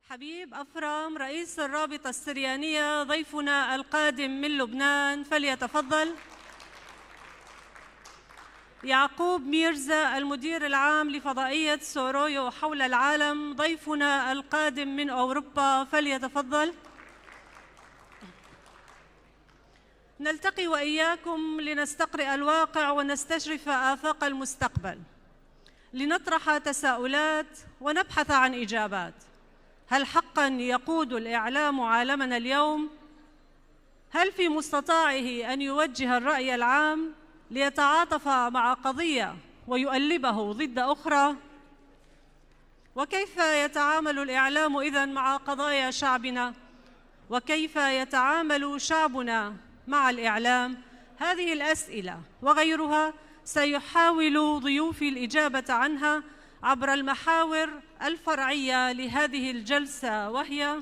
حبيب أفرام رئيس الرابطة السريانية ضيفنا القادم من لبنان فليتفضل. يعقوب ميرزا المدير العام لفضائية سورويو حول العالم ضيفنا القادم من أوروبا فليتفضل. نلتقي وإياكم لنستقرئ الواقع ونستشرف آفاق المستقبل، لنطرح تساؤلات ونبحث عن إجابات. هل حقاً يقود الإعلام عالمنا اليوم؟ هل في مستطاعه أن يوجه الرأي العام ليتعاطف مع قضية ويؤلبه ضد أخرى؟ وكيف يتعامل الإعلام إذن مع قضايا شعبنا؟ وكيف يتعامل شعبنا مع الإعلام؟ هذه الأسئلة وغيرها سيحاول ضيوفي الإجابة عنها عبر المحاور الفرعية لهذه الجلسة، وهي: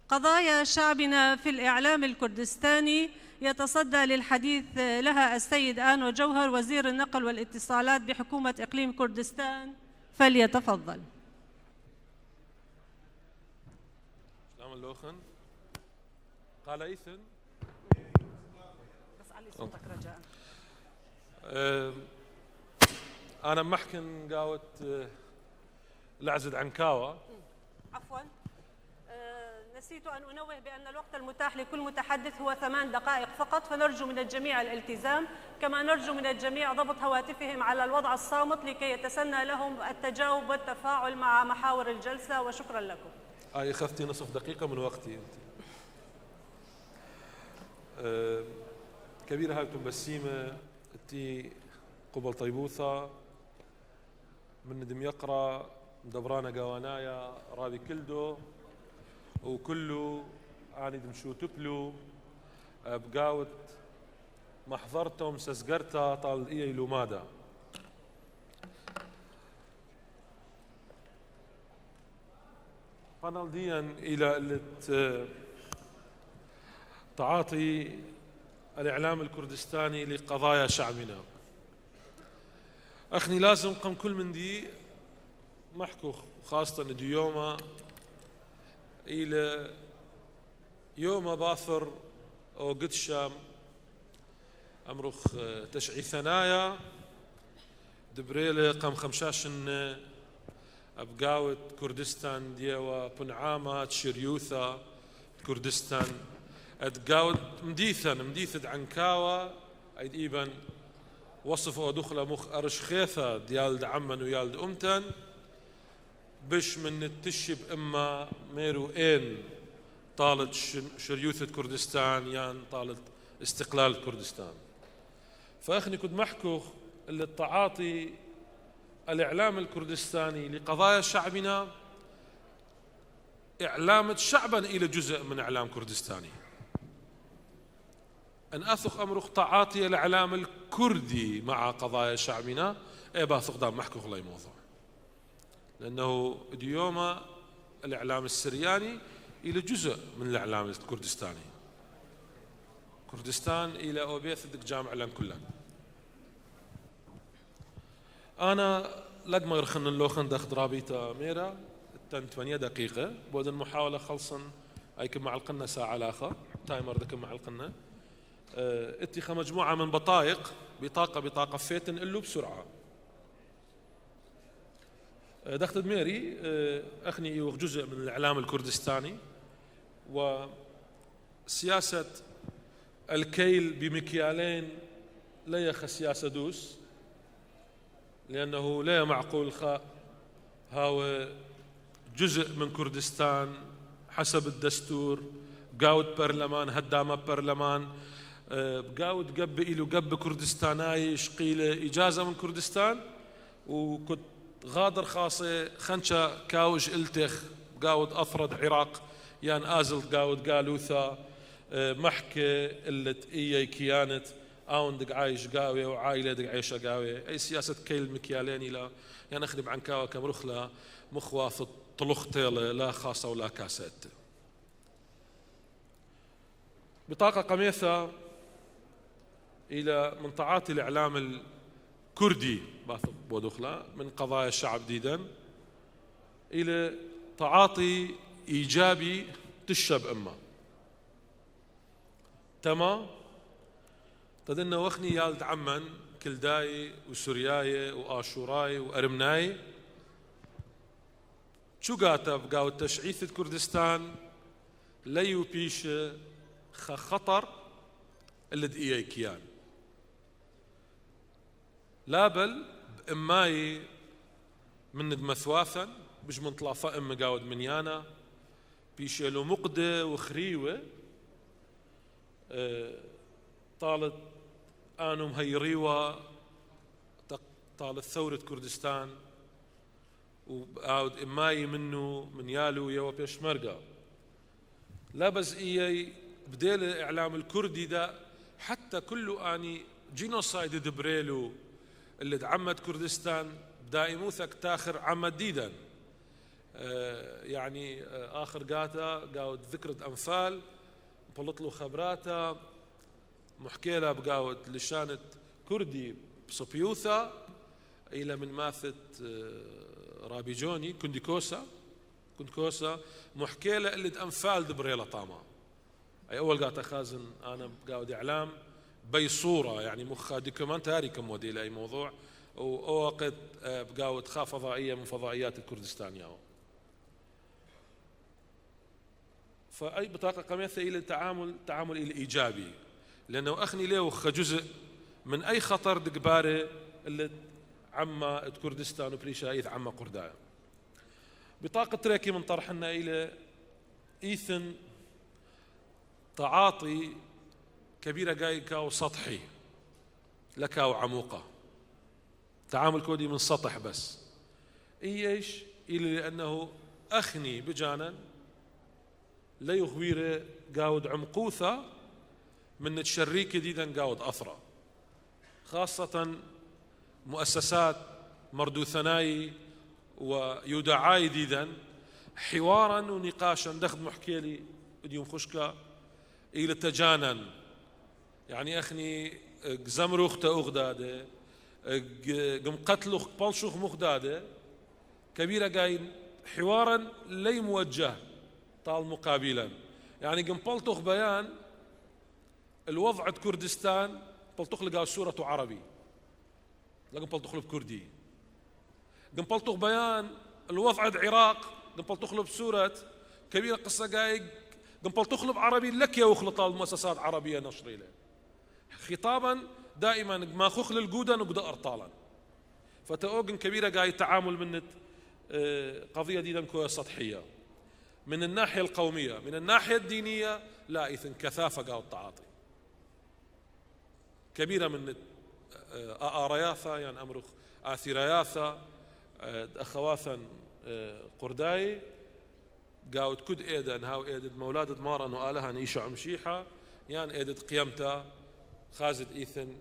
قضايا شعبنا في الإعلام الكردستاني. يتصدى للحديث لها السيد آنو جوهر وزير النقل والاتصالات بحكومة إقليم كردستان، فليتفضل. سلام اللوخن قال إيثن بس علي صوتك رجاء. أنا محكن قاوت لعزد عنكاوة. عفواً، نسيت أن أنوه بأن الوقت المتاح لكل متحدث هو 8 دقائق فقط، فنرجو من الجميع الالتزام، كما نرجو من الجميع ضبط هواتفهم على الوضع الصامت لكي يتسنى لهم التجاوب والتفاعل مع محاور الجلسة، وشكراً لكم. أخذتي نصف دقيقة من وقتي أنت. كبيرة هايتم بسيمة أنتي قبل طيبوثة من دميقرة دبرانة قوانايا رابي كلدو وكله عاني دمشو تبلو بقاوت محضرتهم سسقرتا طال إيه لومادا. قنال ديا إلى تعاطي الإعلام الكردستاني لقضايا شعبنا. أخني لازم قم كل من دي محكو خاصة دي يوما إلى يوم باثر أو قد الشام أمرخ تشعي ثنايا دبريلة قم خمشاشن أبقاوت كردستان ديوا بنعامة تشريوثا كردستان أتقاوت مديثة عنكاوة أيد إيبان وصفوا دخلة مخ أرشخيثة ديالد عمن ويالد أمتن بش من التشب إما ميرو إين طالت شريوثة كردستان يان طالت استقلال كردستان. فأخني كنت محكو اللي التعاطي الإعلام الكردستاني لقضايا شعبنا إعلام شعبا إلى جزء من إعلام كردستاني. أن أثق أمرخ تعاطي الإعلام الكردي مع قضايا شعبنا باثق دام محكو غلاي موضوع، لأنه ديوما الإعلام السرياني إلى جزء من الإعلام الكردستاني. كردستان إلى أوبيث دك جامع لان كلان. أنا لقما يرخن اللوخن داخل رابيتا ميرا 8 دقيقة بود المحاولة خلصا أيكم مع القنة ساعة الآخر تايمر دكم مع القنة اتخا مجموعة من بطاقة فيتن إلو بسرعة دخت دميري أخني إيوغ جزء من الإعلام الكردستاني وسياسة الكيل بمكيالين لا يخ سياسة دوس، لأنه لا معقول هاو جزء من كردستان حسب الدستور قاود برلمان هدامة برلمان قاود قب إلو قب كردستاناي شقيلة إجازة من كردستان وكنت غادر خاصة خنشا كاوج التخ قاود أثرد عراق يان آزل قاود قالوثا محكة اللي إيا كيانت آون دق عايش قاوي وعائلة دق عيشة قاوي أي سياسة كيل مكيالين لا يعني أخدم عن كاوة كمرخلة مخواث طلخ تيلة لا خاصة ولا كاسات. بطاقة قميثة إلى من تعاطي الإعلام الكردي بودخلا من قضايا الشعب ديدا إلى تعاطي إيجابي تشب إما تما تدنا وخني يالد عمن كلداي وسورياي وآشوراي وأرمناي شو قاتب قاو تشعيث كردستان ليو بيش خطر اللي دقيقة كيان لا بل بإماي من مثواثا بش من طلافة إم قاود منيانا بيش له مقدة وخريوة طالت آنو مهيريوة طالت ثورة كردستان وقاود إماي منه من يالو يوا بيشمرقا لا بس إياي بديل الإعلام الكردي ده حتى كله آني جينوسايد دبريلو اللي دعمت كردستان دائموثك تاخر عمد ديدا يعني آخر قاتا قاود ذكرت أنفال بلطلو خبراتا محكيلة بقاود لشانة كردي بصبيوثا إلى من ماثت رابيجوني كندكوسا محكيلة اللي أنفال دبريلة طاما أي أول قاتا خازن أنا بقاود إعلام بي صورة يعني مخها دوكيومنتاري كمودي لأي موضوع ووقت بقاود خا فضائية من فضائيات الكردستان ياو فأي بطاقة قميثة إلى التعامل إلى إيجابي لأنه أخني له جزء من أي خطر دقباري اللي عما كردستان وبريشايث عما قردايا بطاقة تريكي من طرحنا إلى إيثن تعاطي كبيرة جاي كاو سطحي لكاو عموقة تعامل كودي من سطح بس إيش إلى لأنه أخني بجانا لا يغوير قاود عمقوثة من تشريك جديدا قاود أثرى خاصة مؤسسات مردوثناي ويدعاي جديدا حوارا ونقاشا دخل محكيلي بديوم خشكا إلى تجانا يعني أخني زمروخ تأغدادة قم قتلوخ بلشوخ مخدادة كبيرة قاين حوارا لي موجه طال مقابلا يعني قم بلطخ بيان الوضع كردستان بلطخ لقى سورة عربي لقم بلطخ له بكردي قم بلطخ بيان الوضع العراق قم بلطخ له بسورة كبيرة قصة قايق قم بلطخ له بعربي لك يا وخلط المؤسسات عربية نشري له خطابا دائما ما خخ للجودا نقد أرطالا فتأوجن كبيرة قاي تعامل من قضية دي كوية سطحية من الناحية القومية من الناحية الدينية لا إذن كثافة قاو التعاطي كبيرة من آرياثا يعني أمرخ آثيرياثا أخواثا قرداي قاود كد إيدن هاو إيدد مولادة مارن وآلها نيشا عمشيحة يعني إيدد قيمتا خازد إيثن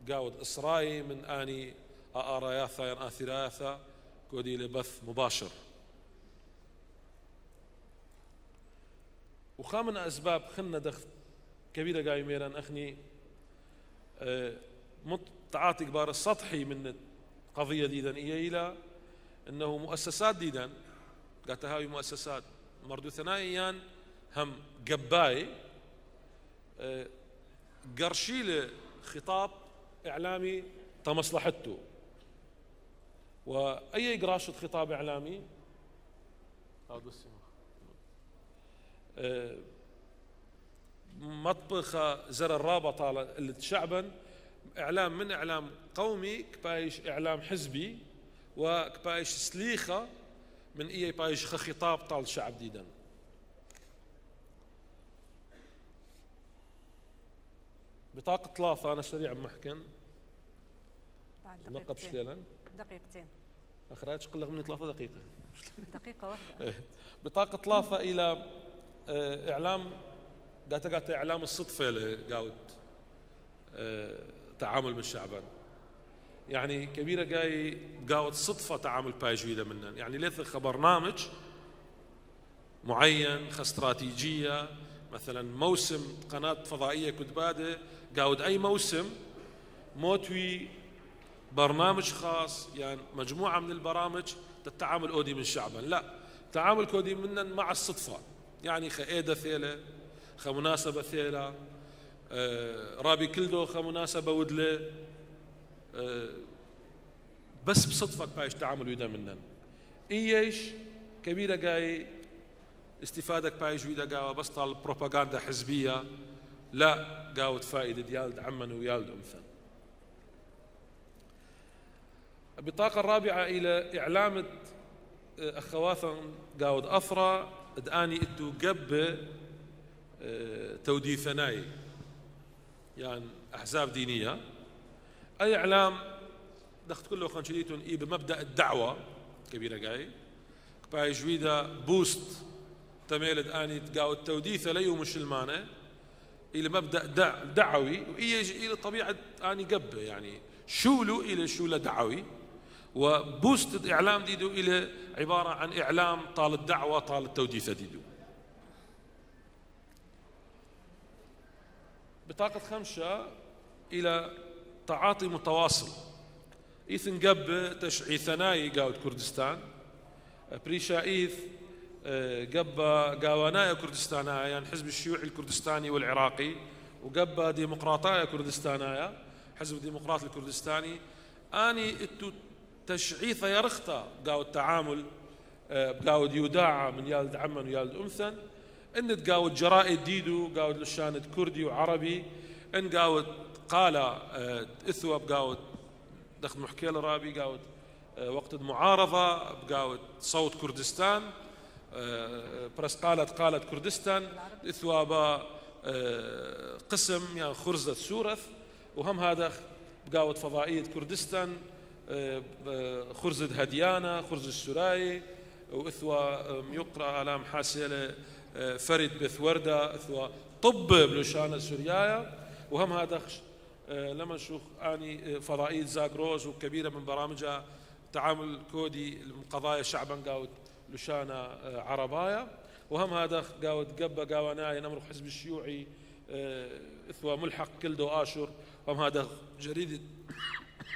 قاود إسرائي من آني آرياثا يعني آثيرياثا كودي لبث مباشر وخامن أسباب خلنا دخل كبيرة قاي ميران أخني تعاطي كبار السطحي من قضية ديدا إلى أنه مؤسسات ديدا قالت هاي مؤسسات مردو ثنائيا هم قباي قرشيل خطاب إعلامي تمصلحته وأي قراشة خطاب إعلامي مطبخة زر الرابطة اللي شعبا إعلام من إعلام قومي كبايش إعلام حزبي وكبايش سليخة من إيه بايش خطاب طال الشعب ديدا بطاقة ثلاثة أنا سريع محكن نقب شليلا دقيقتين أخراج قل من 3 دقيقة دقيقة واحدة بطاقة ثلاثة إلى إعلام قالت إعلام الصدفة اللي قاود تعامل من شعبان يعني كبيرة جاي قاود صدفة تعامل بايجويدة منن يعني ليث برنامج معين استراتيجية مثلا موسم قناة فضائية كتبادة قاود أي موسم موتوي برنامج خاص يعني مجموعة من البرامج تتعامل أودي من شعبا، لا، تعامل كودي منن مع الصدفة، يعني خيدة ثيلة خمناسبة ثيلة رابي كلدو خمناسبة ودلة بس بصدفة بايش تعامل ويدا منن إيش كبيرة جاي استفادك بايش ويدا قاوة بس طال بروباغندا حزبية، لا قاوة فائدة يالد عمن ويالد أمثل. البطاقة الرابعة إلى إعلام أخواثا قاود أفرا دآني إتو قب تودي ثناي يعني أحزاب دينية أي إعلام دخت كله خانشليتون إيه بمبدأ الدعوة كبيرة جاي باي جويدا بوست تميل دآني تقاود توديثة ليو مشلمانة إلى مبدأ دعوي وإيه إلى طبيعة آني قب يعني شولو إلى شولة دعوي وبوست إعلام ديدو إلى عبارة عن إعلام طال الدعوة طال التوديثة ديدو. بطاقة خمسة إلى تعاطي متواصل إيثن قب تشعي ثناي قاود كردستان بريشايث قب قاوانايا كردستانايا يعني حزب الشيوعي الكردستاني والعراقي وقب ديمقراطايا كردستانايا حزب الديمقراطي الكردستاني أني اتو تشعيثة يرخطة قاود التعامل قاود يوداعة من يالد عمن ويالد أمثن إن تقاود جرائد ديدو قاود لشانة كردي وعربي إن قاود قالة إثوى بقاود دخل محكيل رابي قاود وقت المعارضة بقاود صوت كردستان برس قالت كردستان إثوى قسم يعني خرزة سورث وهم هذا بقاود فضائية كردستان خرزة هديانة خرزة السراي وإثوى يقرأ على محاسلة فرد بثوردة إثوى طب بلشانة سوريايا وهم هذا لما نشوف أني فضائية زاغروز وكبيرة من برامجها تعامل كودي قضايا شعبا قاود لشانة عربايا وهم هذا قاود قبة قاونايا نمر حزب الشيوعي إثوى ملحق كلدو آشر وهم هذا جريدة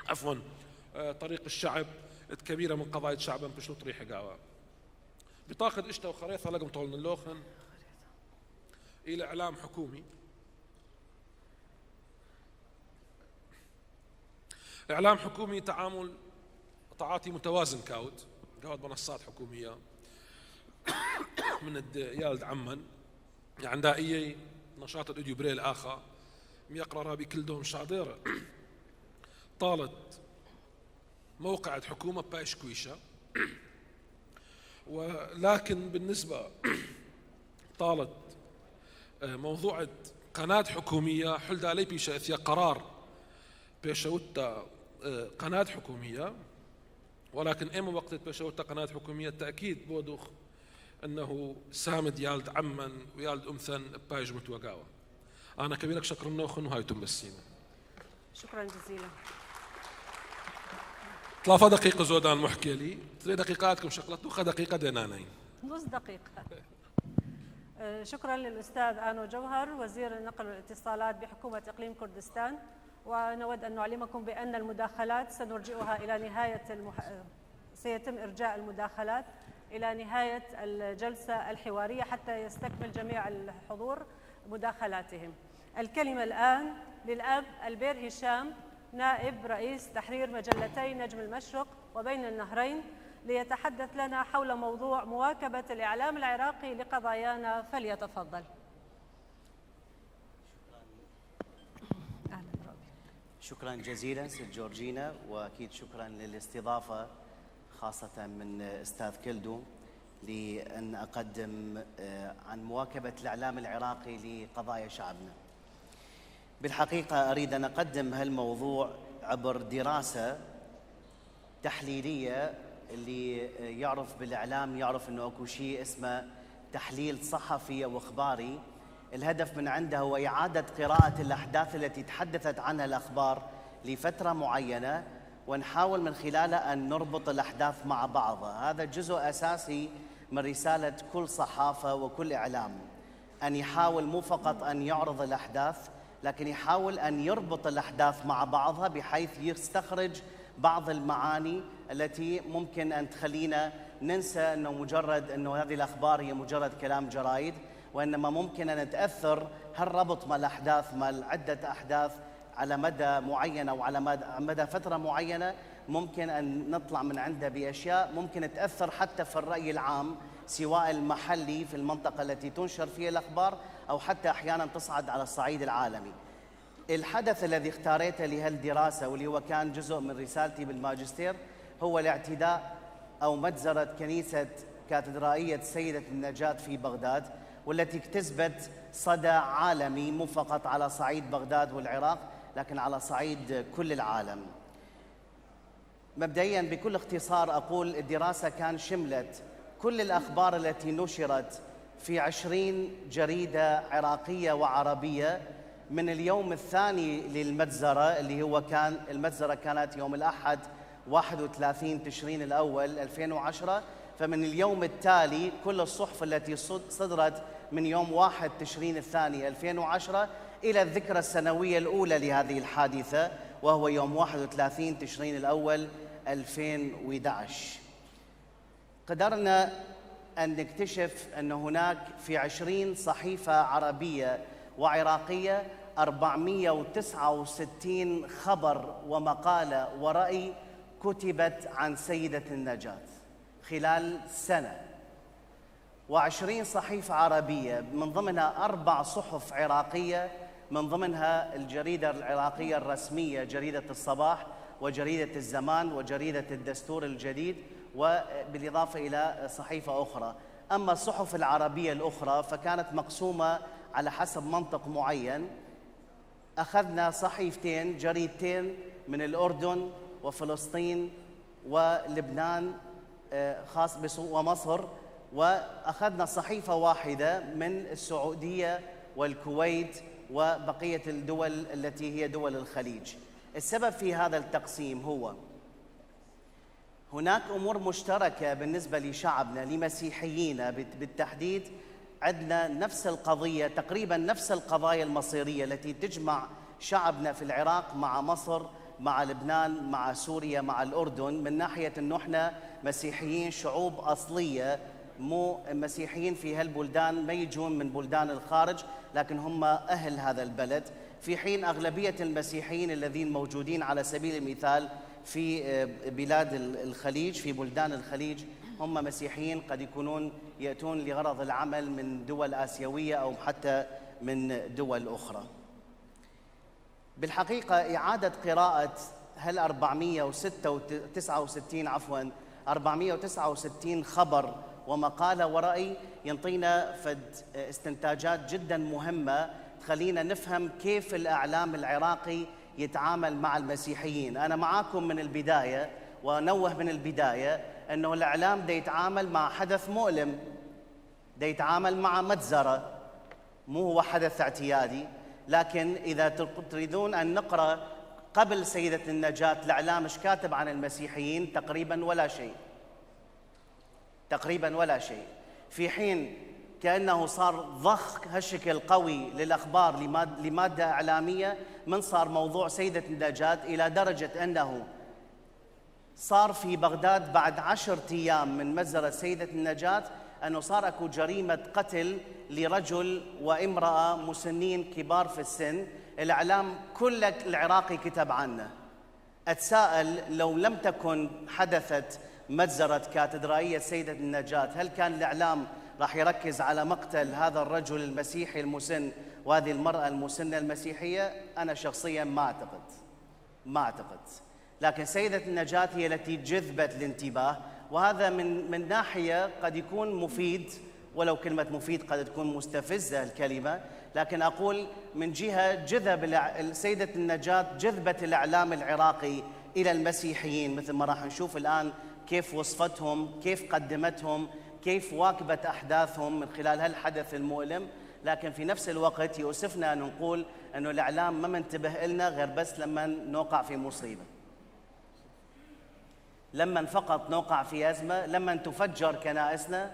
عفوا طريق الشعب كبيرة من قضايا شعبا بشو طريح قاوة. بطاقة اشتا وخريطة لقم طولن اللوخن إلى إعلام حكومي إعلام حكومي تعاطي متوازن قاود منصات حكومية من يالد عمان يعني دائية نشاط الأديو بريل آخر ميقرأ رابي كل دوم شادير طالت موقعة حكومة بايش كويشة ولكن بالنسبة طالت موضوع قناة حكومية حل علي بيشا إثيا قرار بيشوتا قناة حكومية ولكن إما وقت بيشوتا قناة حكومية تأكيد بودوخ أنه سامد يالد عمن ويالد أمثن بايج متوقاوة. أنا كبيرك شكر النوخن وهايتم بسينا. شكرا جزيلا. 3 دقيقة زودان محكي لي 3 دقيقاتكم شغلت وخا دقيقة دينانين نص دقيقة. شكرا للأستاذ آنو جوهر وزير النقل والاتصالات بحكومة إقليم كردستان ونود أن نعلمكم بأن المداخلات سنرجئها إلى نهاية سيتم إرجاء المداخلات إلى نهاية الجلسة الحوارية حتى يستكمل جميع الحضور مداخلاتهم. الكلمة الآن للأب البير هشام نائب رئيس تحرير مجلتي نجم المشرق وبين النهرين ليتحدث لنا حول موضوع مواكبة الإعلام العراقي لقضايانا فليتفضل. شكرا جزيلا ست جورجينا واكيد شكرا للاستضافه خاصه من استاذ كلدو لان اقدم عن مواكبه الاعلام العراقي لقضايا شعبنا. بالحقيقه اريد ان اقدم هالموضوع عبر دراسه تحليليه اللي يعرف بالاعلام يعرف انه اكو شيء اسمه تحليل صحفي او اخباري. الهدف من عنده هو إعادة قراءة الأحداث التي تحدثت عنها الأخبار لفترة معينة ونحاول من خلاله أن نربط الأحداث مع بعضها. هذا جزء أساسي من رسالة كل صحافة وكل إعلام، أن يحاول مو فقط أن يعرض الأحداث لكن يحاول أن يربط الأحداث مع بعضها بحيث يستخرج بعض المعاني التي ممكن أن تخلينا ننسى أنه هذه الأخبار هي مجرد كلام جرايد، وإنما ممكن أن نتأثر هالربط مع الأحداث، مع عدة أحداث على مدى معين أو على مدى فترة معينة، ممكن أن نطلع من عنده بأشياء ممكن تأثر حتى في الرأي العام، سواء المحلي في المنطقة التي تنشر فيها الأخبار أو حتى أحياناً تصعد على الصعيد العالمي. الحدث الذي اختاريته لهالدراسة واللي هو كان جزء من رسالتي بالماجستير هو الاعتداء أو مجزرة كنيسة كاتدرائية سيدة النجاة في بغداد، والتي اكتسبت صدى عالمي مو فقط على صعيد بغداد والعراق لكن على صعيد كل العالم. مبدئياً بكل اختصار أقول الدراسة كان شملت كل الأخبار التي نشرت في 20 جريدة عراقية وعربية من اليوم الثاني للمجزرة، اللي هو كان المجزرة كانت يوم الأحد 31 تشرين الأول 2010، فمن اليوم التالي كل الصحف التي صدرت من يوم 1 تشرين الثاني 2010 إلى الذكرى السنوية الأولى لهذه الحادثة وهو يوم 31 تشرين الأول 2011. قدرنا أن نكتشف أن هناك في 20 صحيفة عربية وعراقية 469 خبر ومقالة ورأي كتبت عن سيدة النجاة خلال سنة، و20 صحيفة عربية من ضمنها 4 صحف عراقية، من ضمنها الجريدة العراقية الرسمية جريدة الصباح وجريدة الزمان وجريدة الدستور الجديد، وبالإضافة إلى صحيفة أخرى. أما الصحف العربية الأخرى فكانت مقسومة على حسب منطق معين. أخذنا صحيفتين جريدتين من الأردن وفلسطين ولبنان خاص ومصر، وأخذنا صحيفة واحدة من السعودية والكويت وبقية الدول التي هي دول الخليج. السبب في هذا التقسيم هو هناك أمور مشتركة بالنسبة لشعبنا لمسيحيين بالتحديد. عندنا نفس القضية، تقريبا نفس القضايا المصيرية التي تجمع شعبنا في العراق مع مصر مع لبنان مع سوريا مع الأردن، من ناحية أنه احنا مسيحيين شعوب أصلية، مو مسيحيين في هالبلدان، ما يجون من بلدان الخارج لكن هم أهل هذا البلد، في حين أغلبية المسيحيين الذين موجودين على سبيل المثال في بلاد الخليج، في بلدان الخليج، هم مسيحيين قد يكونون يأتون لغرض العمل من دول آسيوية أو حتى من دول أخرى. بالحقيقة إعادة قراءة 469 خبر ومقالة ورأي ينطينا فد استنتاجات جدا مهمة تخلينا نفهم كيف الإعلام العراقي يتعامل مع المسيحيين. أنا معاكم من البداية ونوه من البداية أنه الإعلام دا يتعامل مع حدث مؤلم، دا يتعامل مع مجزرة، مو هو حدث اعتيادي. لكن إذا تريدون أن نقرأ قبل سيدة النجاة الإعلام إيش كاتب عن المسيحيين، تقريبا ولا شيء، تقريبا ولا شيء، في حين كأنه صار ضخ هالشكل قوي للأخبار لمادة إعلامية من صار موضوع سيدة النجاة، إلى درجة أنه صار في بغداد بعد 10 أيام من مجزرة سيدة النجاة أنه صار أكو جريمة قتل لرجل وامرأة مسنين كبار في السن. الإعلام كل العراقي كتب عنه. أتساءل لو لم تكن حدثت مجزرة كاتدرائية سيدة النجاة، هل كان الإعلام راح يركز على مقتل هذا الرجل المسيحي المسن وهذه المرأة المسنة المسيحية؟ أنا شخصياً ما أعتقد. لكن سيدة النجاة هي التي جذبت الانتباه، وهذا من ناحية قد يكون مفيد، ولو كلمة مفيد قد تكون مستفزة الكلمة، لكن أقول من جهة جذب سيدة النجاة جذبت الإعلام العراقي إلى المسيحيين، مثل ما راح نشوف الآن كيف وصفتهم، كيف قدمتهم، كيف واكبت أحداثهم من خلال هالحدث المؤلم. لكن في نفس الوقت يؤسفنا أن نقول أنه الإعلام ما منتبه لنا غير بس لما نوقع في مصيبة، لما فقط نوقع في أزمة، لما تفجر كنائسنا،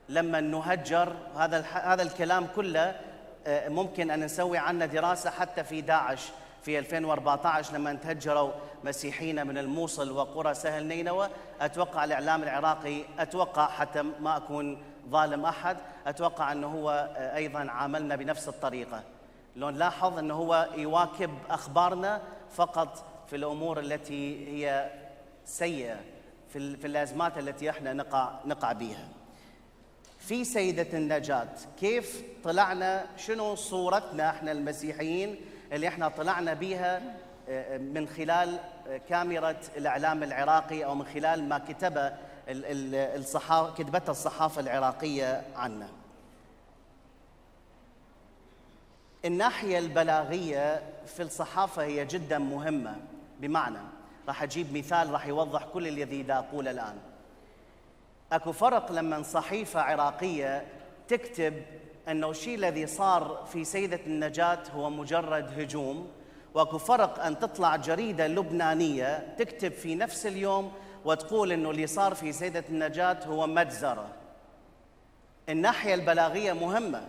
لما نهجر. هذا الكلام كله ممكن أن نسوي عنه دراسة حتى في داعش في 2014 لما تهجروا مسيحيين من الموصل وقرى سهل نينوى. أتوقع الإعلام العراقي، أتوقع حتى ما أكون ظالم أحد، أتوقع أنه هو أيضا عاملنا بنفس الطريقة. لو نلاحظ أنه هو يواكب أخبارنا فقط في الأمور التي هي سيئة، في الأزمات التي احنا نقع بها. في سيدة النجاة كيف طلعنا، شنو صورتنا احنا المسيحيين اللي احنا طلعنا بيها من خلال كاميرا الإعلام العراقي أو من خلال ما كتبته الصحافة العراقية عنا. الناحية البلاغية في الصحافة هي جدا مهمة، بمعنى راح أجيب مثال راح يوضح كل الذي دا أقوله الآن. أكو فرق لما صحيفة عراقية تكتب أنه الشيء الذي صار في سيدة النجاة هو مجرد هجوم، وأكو فرق أن تطلع جريدة لبنانية تكتب في نفس اليوم وتقول أنه اللي صار في سيدة النجاة هو مجزرة. الناحية البلاغية مهمة.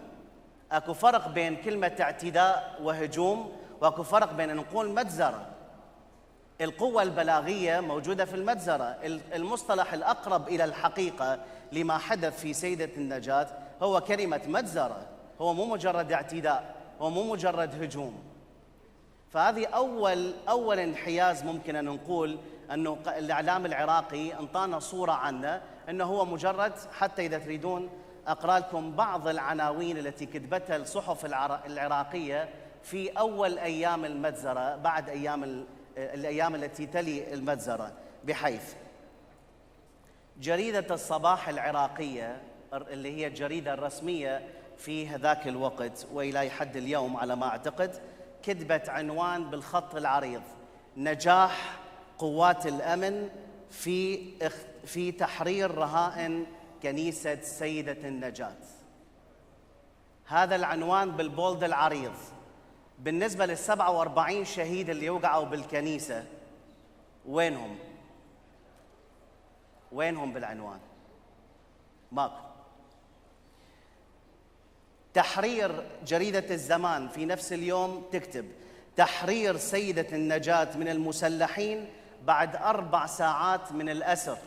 أكو فرق بين كلمة اعتداء وهجوم، وأكو فرق بين أن نقول مجزرة. القوة البلاغية موجودة في المجزرة. المصطلح الأقرب إلى الحقيقة لما حدث في سيدة النجاة هو كلمة مجزرة، هو مو مجرد اعتداء، هو مو مجرد هجوم. فهذه أول انحياز ممكن أن نقول أنه الإعلام العراقي انطانا صورة عنه أنه هو مجرد، حتى إذا تريدون أقرأ لكم بعض العناوين التي كتبتها الصحف العراقية في أول أيام المجزرة بعد الأيام التي تلي المجزرة، بحيث جريدة الصباح العراقية اللي هي الجريدة الرسمية في هذاك الوقت وإلى حد اليوم على ما أعتقد، كتبت عنوان بالخط العريض: نجاح قوات الأمن في تحرير رهائن كنيسة سيدة النجاة. هذا العنوان بالبولد العريض. بالنسبة لل47 شهيد اللي وقعوا بالكنيسة، وينهم بالعنوان؟ ماكو. تحرير جريدة الزمان في نفس اليوم تكتب: تحرير سيدة النجاة من المسلحين بعد 4 ساعات من الأسر.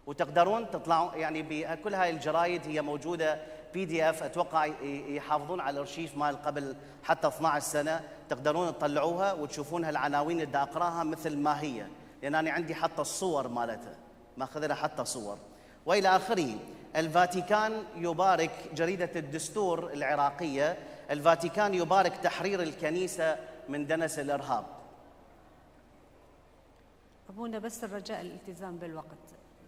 وتقدرون تطلعوا يعني بكل هاي الجرايد، هي موجودة PDF، أتوقع يحافظون على الأرشيف مال قبل حتى 12 سنة، تقدرون تطلعوها وتشوفون هالعناوين اللي أقراها مثل ما هي، لأن أنا عندي حتى الصور مالتها، ماخذ لها حتى صور وإلى آخره. الفاتيكان يبارك، جريدة الدستور العراقية، الفاتيكان يبارك تحرير الكنيسة من دنس الإرهاب. أبونا بس الرجاء الالتزام بالوقت،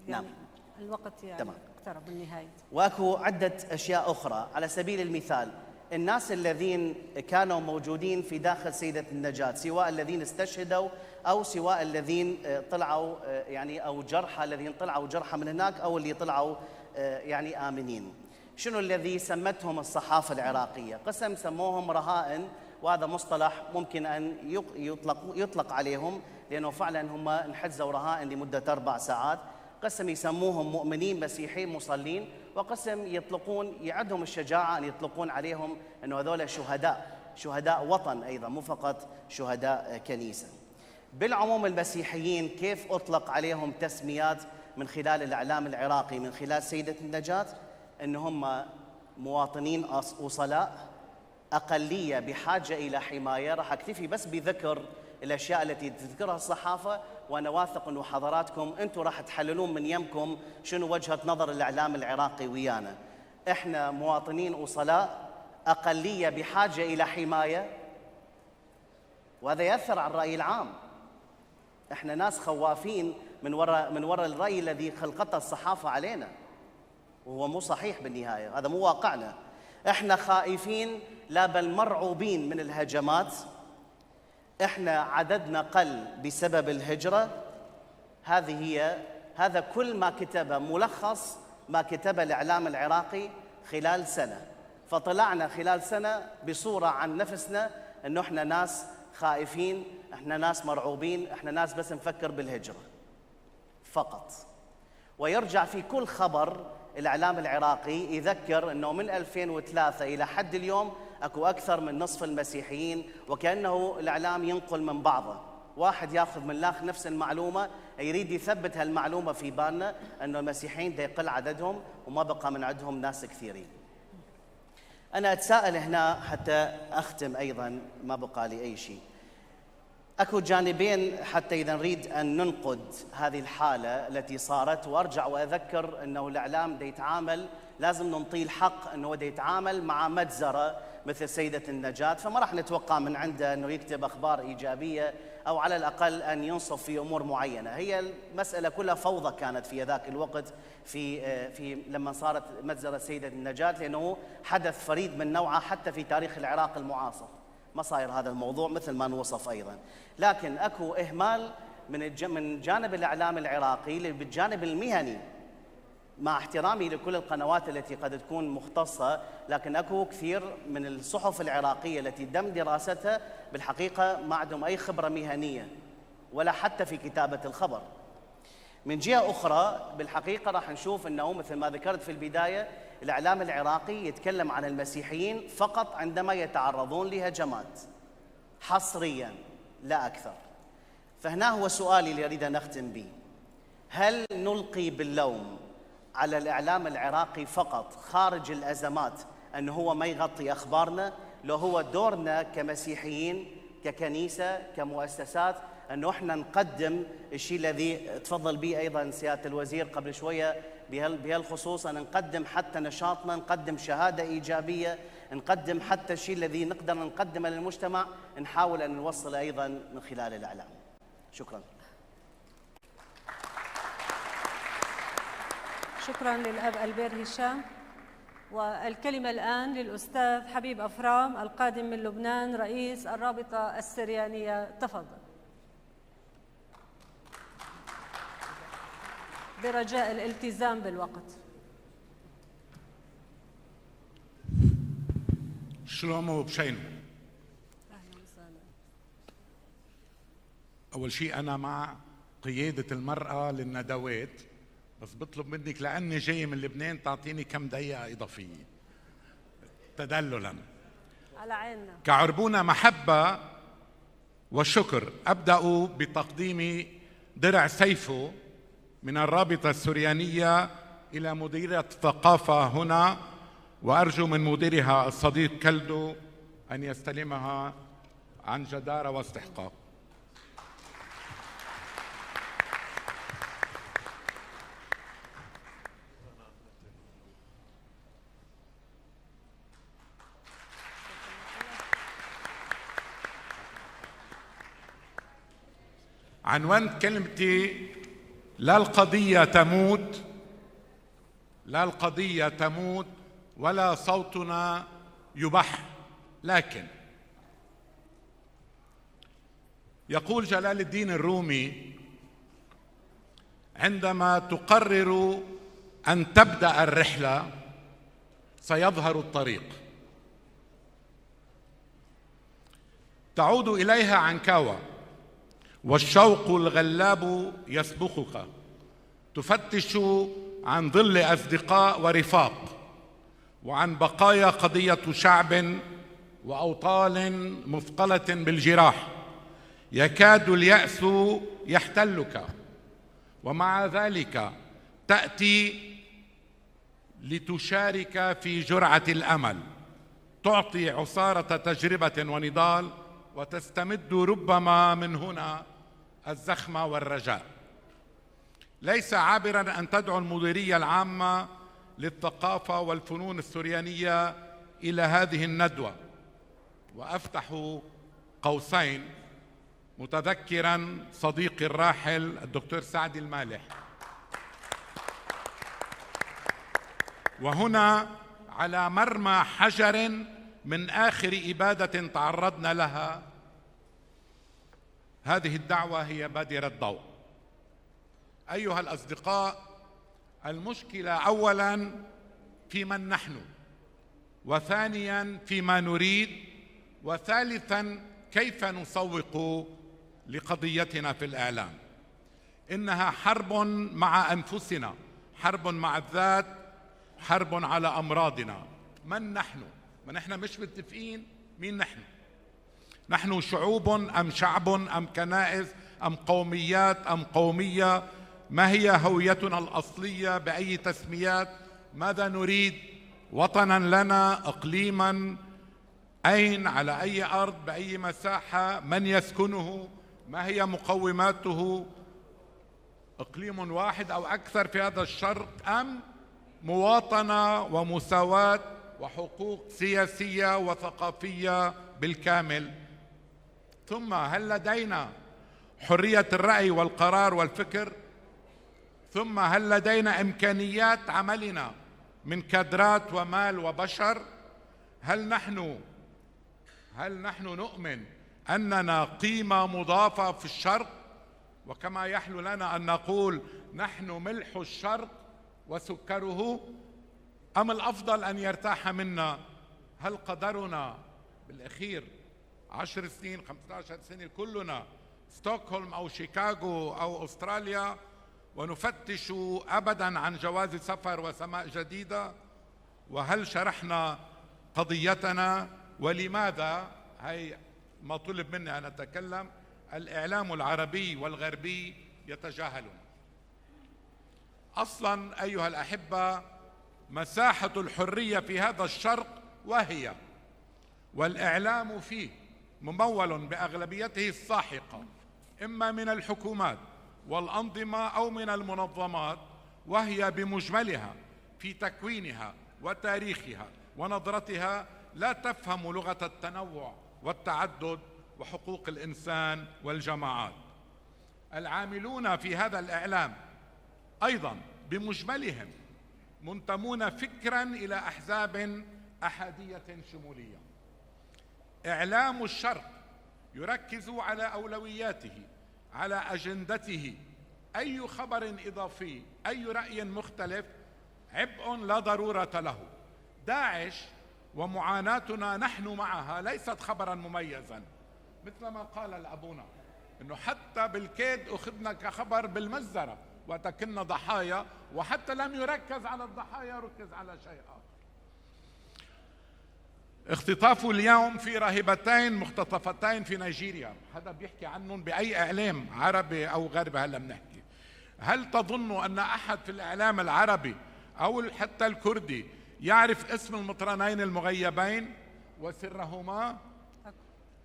يعني نعم. الوقت يعني تمام. اقترب النهاية. واكو عدة أشياء أخرى. على سبيل المثال، الناس الذين كانوا موجودين في داخل سيدة النجاة، سواء الذين استشهدوا أو سواء الذين طلعوا يعني أو جرحى، الذين طلعوا جرحى من هناك أو اللي طلعوا يعني آمنين، شنو الذي سمتهم الصحافة العراقية؟ قسم سموهم رهائن، وهذا مصطلح ممكن أن يطلق عليهم، لأنه فعلا هم انحجزوا رهائن لمدة 4 ساعات. قسم يسموهم مؤمنين مسيحيين مصلين، وقسم يطلقون، يعدهم الشجاعة أن يطلقون عليهم أنه هذول شهداء وطن أيضا، مو فقط شهداء كنيسة. بالعموم المسيحيين كيف أطلق عليهم تسميات من خلال الإعلام العراقي من خلال سيدة النجاة؟ أن هم مواطنين أصلاء، أقلية بحاجة إلى حماية. راح أكتفي بس بذكر الأشياء التي تذكرها الصحافة، وأنا واثق أنه حضراتكم أنتم راح تحللون من يمكم شنو وجهة نظر الإعلام العراقي ويانا. إحنا مواطنين أصلاء، أقلية بحاجة إلى حماية، وهذا يأثر على الرأي العام. إحنا ناس خوافين من وراء الرأي الذي خلقته الصحافة علينا، وهو مو صحيح بالنهاية، هذا مو واقعنا. إحنا خائفين، لا بل مرعوبين من الهجمات. إحنا عددنا قل بسبب الهجرة. هذا كل ما كتبه، ملخص ما كتبه الإعلام العراقي خلال سنة. فطلعنا خلال سنة بصورة عن نفسنا أنه إحنا ناس خائفين، إحنا ناس مرعوبين، إحنا ناس بس نفكر بالهجرة فقط. ويرجع في كل خبر الإعلام العراقي يذكر أنه من 2003 إلى حد اليوم أكو أكثر من نصف المسيحيين، وكأنه الإعلام ينقل من بعضه، واحد ياخذ من الاخر نفس المعلومه، يريد يثبت هالمعلومه في بالنا انه المسيحيين دا يقل عددهم وما بقى من عندهم ناس كثيرين. انا اتساءل هنا حتى اختم ايضا، ما بقى لي اي شيء. اكو جانبين حتى اذا نريد ان ننقد هذه الحاله التي صارت، وارجع واذكر انه الاعلام دا يتعامل، لازم ننطيه الحق انه دا يتعامل مع مجزره مثل سيدة النجاة، فما راح نتوقع من عنده انه يكتب اخبار ايجابيه او على الاقل ان ينصف في امور معينه. هي المساله كلها فوضى كانت في ذاك الوقت في لما صارت مجزره سيدة النجاة، لانه حدث فريد من نوعه حتى في تاريخ العراق المعاصر، ما صاير هذا الموضوع مثل ما نوصف ايضا. لكن اكو اهمال من جانب الاعلام العراقي بالجانب المهني، مع احترامي لكل القنوات التي قد تكون مختصة، لكن أكو كثير من الصحف العراقية التي تم دراستها بالحقيقة ما عندهم أي خبرة مهنية ولا حتى في كتابة الخبر. من جهة أخرى بالحقيقة راح نشوف أنه مثل ما ذكرت في البداية، الإعلام العراقي يتكلم عن المسيحيين فقط عندما يتعرضون لهجمات حصريا لا أكثر. فهنا هو سؤالي اللي أريد أن أختم به: هل نلقي باللوم على الإعلام العراقي فقط خارج الأزمات أنه هو ما يغطي أخبارنا، لو هو دورنا كمسيحيين ككنيسة كمؤسسات أنه إحنا نقدم الشيء الذي تفضل به أيضا سيادة الوزير قبل شوية بهالخصوص، أن نقدم حتى نشاطنا، نقدم شهادة إيجابية، نقدم حتى الشيء الذي نقدر نقدمه للمجتمع، نحاول أن نوصل أيضا من خلال الإعلام. شكرا. شكرا للأب البير هشام. والكلمة الآن للأستاذ حبيب أفرام القادم من لبنان رئيس الرابطة السريانية. تفضل، برجاء الالتزام بالوقت. شلومو بشينو. أول شيء أنا مع قيادة المرأة للندوات، بس بطلب منك لأني جاي من لبنان تعطيني كم دقيقة إضافية تدللا. على عيننا. كعربونة محبة وشكر، أبدأ بتقديم درع سيفو من الرابطة السريانية إلى مديرة الثقافة هنا، وأرجو من مديرها الصديق كلدو أن يستلمها عن جدارة واستحقاق. عنوان كلمتي: لا القضية تموت، لا القضية تموت ولا صوتنا يبح، لكن يقول جلال الدين الرومي: عندما تقرر أن تبدأ الرحلة سيظهر الطريق، تعود إليها عنكاوة والشوق الغلاب يسبقك، تفتش عن ظل أصدقاء ورفاق، وعن بقايا قضية شعب وأوطال مثقلة بالجراح، يكاد اليأس يحتلك، ومع ذلك تأتي لتشارك في جرعة الأمل، تعطي عصارة تجربة ونضال، وتستمد ربما من هنا الزخم والرجاء. ليس عابرا أن تدعو المديرية العامة للثقافة والفنون السريانية إلى هذه الندوة، وأفتح قوسين متذكرا صديقي الراحل الدكتور سعد المالح، وهنا على مرمى حجر من آخر إبادة تعرضنا لها، هذه الدعوة هي بادرة ضوء. أيها الأصدقاء، المشكلة أولاً في من نحن، وثانياً فيما نريد، وثالثاً كيف نسوق لقضيتنا في الإعلام. إنها حرب مع أنفسنا، حرب مع الذات، حرب على أمراضنا. من نحن؟ ما نحن مش متفقين مين نحن. نحن شعوب أم شعب أم كنائس أم قوميات أم قومية؟ ما هي هويتنا الأصلية؟ بأي تسميات؟ ماذا نريد؟ وطنا لنا؟ إقليما؟ أين؟ على أي أرض؟ بأي مساحة؟ من يسكنه؟ ما هي مقوماته؟ إقليم واحد أو أكثر في هذا الشرق، أم مواطنة ومساواة وحقوق سياسية وثقافية بالكامل؟ ثم هل لدينا حرية الرأي والقرار والفكر؟ ثم هل لدينا إمكانيات عملنا من كادرات ومال وبشر؟ هل نحن نؤمن أننا قيمة مضافة في الشرق؟ وكما يحلو لنا أن نقول نحن ملح الشرق وسكره، أم الأفضل أن يرتاح منا؟ هل قدرنا بالأخير 10 سنين 15 سنة كلنا ستوكهولم أو شيكاغو أو أستراليا ونفتش أبدا عن جواز سفر وسماء جديدة؟ وهل شرحنا قضيتنا؟ ولماذا، هي ما طلب مني أن أتكلم، الإعلام العربي والغربي يتجاهلنا؟ أصلا أيها الأحبة، مساحة الحرية في هذا الشرق وهي والإعلام فيه ممول بأغلبيته الساحقة إما من الحكومات والأنظمة أو من المنظمات، وهي بمجملها في تكوينها وتاريخها ونظرتها لا تفهم لغة التنوع والتعدد وحقوق الإنسان والجماعات. العاملون في هذا الإعلام أيضا بمجملهم منتمون فكرا إلى أحزاب أحادية شمولية. إعلام الشرق يركز على أولوياته، على أجندته. أي خبر إضافي، أي رأي مختلف عبء لا ضرورة له. داعش ومعاناتنا نحن معها ليست خبرا مميزا، مثل ما قال الأبونا إنه حتى بالكيد أخذنا كخبر بالمزرة وتكن ضحايا، وحتى لم يركز على الضحايا ركز على شيء آخر. اختطاف اليوم في راهبتين مختطفتين في نيجيريا، هذا بيحكي عنهم بأي إعلام عربي أو غربي هلا بنحكي. هل تظن أن أحد في الإعلام العربي أو حتى الكردي يعرف اسم المطرنين المغيبين وسرهما؟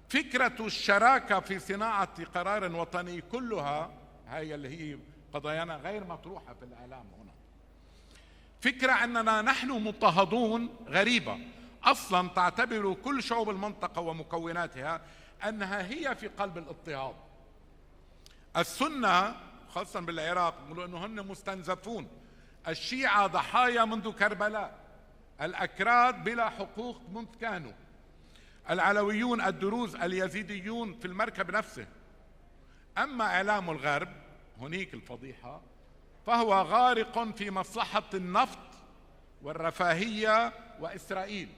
فكرة الشراكة في صناعة قرار وطني كلها هي اللي هي قضايانا غير مطروحة في الإعلام هنا. فكرة أننا نحن مضطهدون غريبة، أصلا تعتبر كل شعوب المنطقة ومكوناتها أنها هي في قلب الاضطهاد. السنة خاصة بالعراق يقولوا أنه هن مستنزفون، الشيعة ضحايا منذ كربلاء، الأكراد بلا حقوق منذ كانوا، العلويون الدروز اليزيديون في المركب نفسه. أما إعلام الغرب هنيك الفضيحة، فهو غارق في مصلحة النفط والرفاهية وإسرائيل،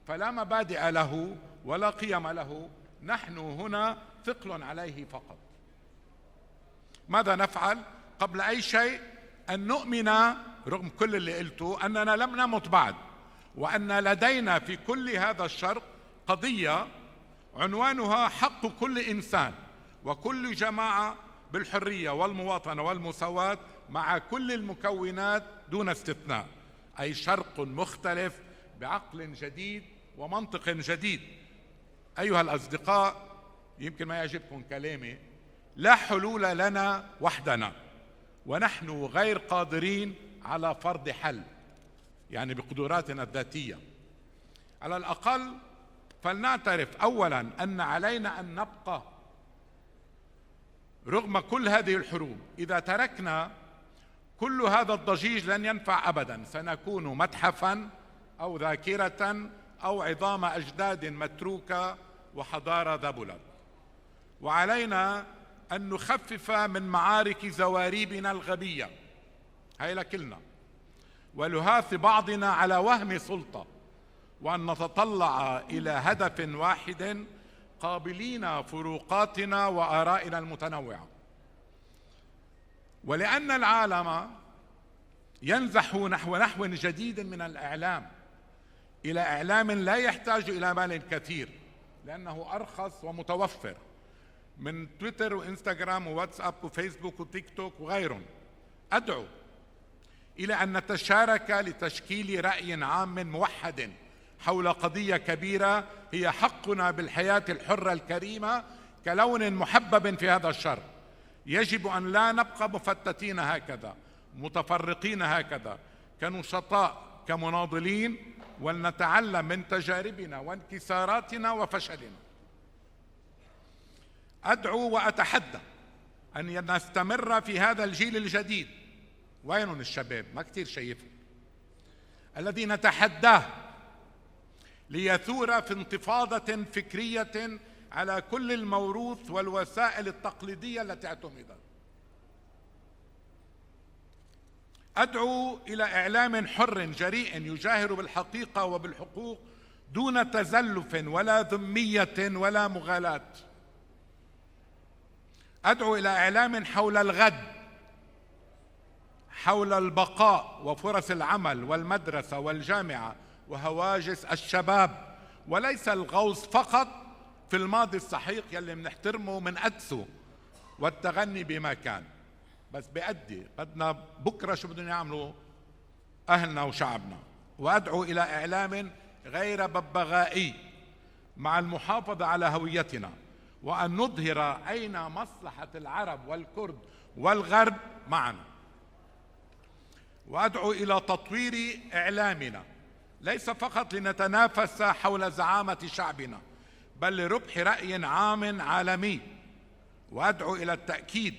فلا مبادئ له ولا قيم له. نحن هنا ثقل عليه فقط. ماذا نفعل؟ قبل أي شيء أن نؤمن رغم كل اللي قلته أننا لم نمت بعد، وأن لدينا في كل هذا الشرق قضية عنوانها حق كل إنسان وكل جماعة بالحرية والمواطنة والمساواة مع كل المكونات دون استثناء، أي شرق مختلف بعقل جديد ومنطق جديد. أيها الأصدقاء، يمكن ما يعجبكم كلامي، لا حلول لنا وحدنا، ونحن غير قادرين على فرض حل، يعني بقدراتنا الذاتية. على الأقل فلنعترف أولا أن علينا أن نبقى رغم كل هذه الحروب. إذا تركنا كل هذا الضجيج لن ينفع أبدا، سنكون متحفا أو ذاكرة أو عظام أجداد متروكة وحضارة ذبلت. وعلينا أن نخفف من معارك زواريبنا الغبية، هاي لكلنا، ولهاث بعضنا على وهم سلطة، وأن نتطلع إلى هدف واحد قابلين فروقاتنا وآرائنا المتنوعة. ولأن العالم ينزح نحو جديد من الإعلام، إلى إعلام لا يحتاج إلى مال كثير لأنه أرخص ومتوفر من تويتر وإنستغرام وواتساب وفيسبوك وتيك توك وغيرهم. أدعو إلى أن نتشارك لتشكيل رأي عام موحد حول قضية كبيرة هي حقنا بالحياة الحرة الكريمة كلون محبب في هذا الشر. يجب أن لا نبقى مفتتين هكذا، متفرقين هكذا، كنشطاء، كمناضلين، ولنتعلم من تجاربنا وانكساراتنا وفشلنا. أدعو وأتحدى أن نستمر في هذا الجيل الجديد. وينهم الشباب؟ ما كتير شايفهم. الذي نتحداه ليثور في انتفاضة فكرية على كل الموروث والوسائل التقليدية التي اعتمدت. أدعو إلى إعلام حر جريء يجاهر بالحقيقة وبالحقوق دون تزلف ولا ذمية ولا مغالاة. أدعو إلى إعلام حول الغد، حول البقاء وفرص العمل والمدرسة والجامعة وهواجس الشباب، وليس الغوص فقط في الماضي السحيق يلي منحترمه من أدسه والتغني بما كان. بس بأدي بدنا بكرة شو بدنا يعملوا أهلنا وشعبنا. وأدعو إلى إعلام غير ببغائي مع المحافظة على هويتنا، وأن نظهر أين مصلحة العرب والكرد والغرب معنا. وأدعو إلى تطوير إعلامنا ليس فقط لنتنافس حول زعامة شعبنا بل لربح رأي عام عالمي. وأدعو إلى التأكيد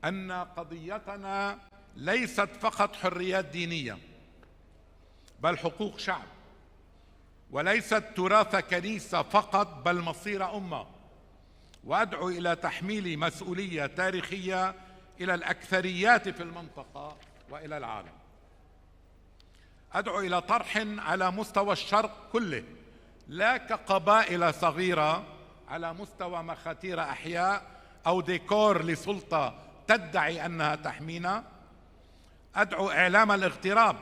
أن قضيتنا ليست فقط حريات دينية بل حقوق شعب، وليست تراث كنيسة فقط بل مصير أمة. وأدعو إلى تحميل مسؤولية تاريخية إلى الأكثريات في المنطقة وإلى العالم. أدعو إلى طرح على مستوى الشرق كله، لا كقبائل صغيرة على مستوى مخاتير أحياء أو ديكور لسلطة تدعي أنها تحمينا. أدعو إعلام الاغتراب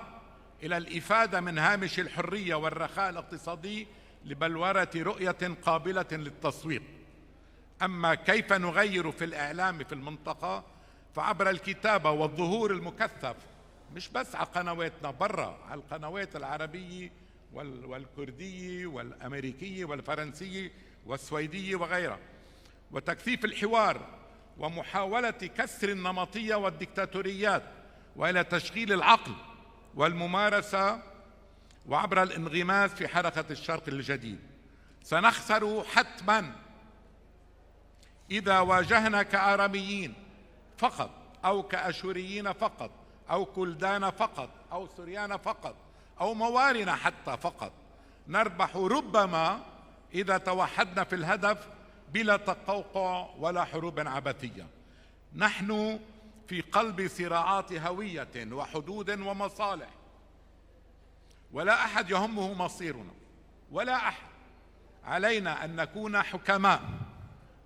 إلى الإفادة من هامش الحرية والرخاء الاقتصادي لبلورة رؤية قابلة للتصويت. أما كيف نغير في الإعلام في المنطقة فعبر الكتابة والظهور المكثف، مش بس على قنواتنا، برا على القنوات العربية والكردية والأمريكية والفرنسية والسويدية وغيرها، وتكثيف الحوار ومحاولة كسر النمطية والديكتاتوريات وإلى تشغيل العقل والممارسة وعبر الانغماس في حركة الشرق الجديد. سنخسر حتما إذا واجهنا كآراميين فقط أو كأشوريين فقط أو كلدان فقط أو سوريان فقط أو موارنا حتى فقط. نربح ربما إذا توحدنا في الهدف بلا تقوقع ولا حروب عبثية. نحن في قلب صراعات هوية وحدود ومصالح، ولا أحد يهمه مصيرنا، ولا أحد. علينا أن نكون حكماء،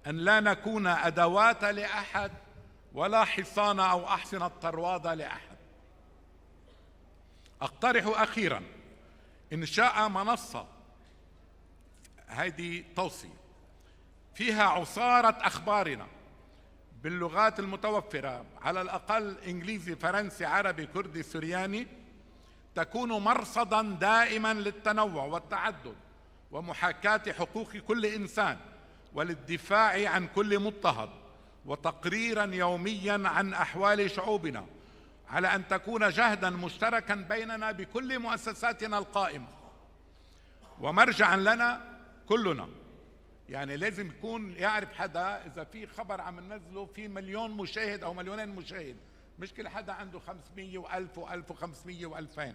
أن لا نكون أدوات لأحد ولا حصان أو أحصنة طروادة لأحد. أقترح أخيرا إنشاء منصة، هذه توصية، فيها عصارة أخبارنا باللغات المتوفرة، على الأقل إنجليزي، فرنسي، عربي، كردي، سورياني، تكون مرصدا دائما للتنوع والتعدد ومحاكاة حقوق كل إنسان وللدفاع عن كل مضطهد، وتقريرا يوميا عن أحوال شعوبنا، على أن تكون جهدا مشتركا بيننا بكل مؤسساتنا القائمة ومرجعا لنا كلنا. يعني لازم يكون يعرف حدا إذا في خبر عم ننزله في 1,000,000 مشاهد أو 2,000,000 مشاهد، مش كل حدا عنده 500 و1000 و1500 و2000.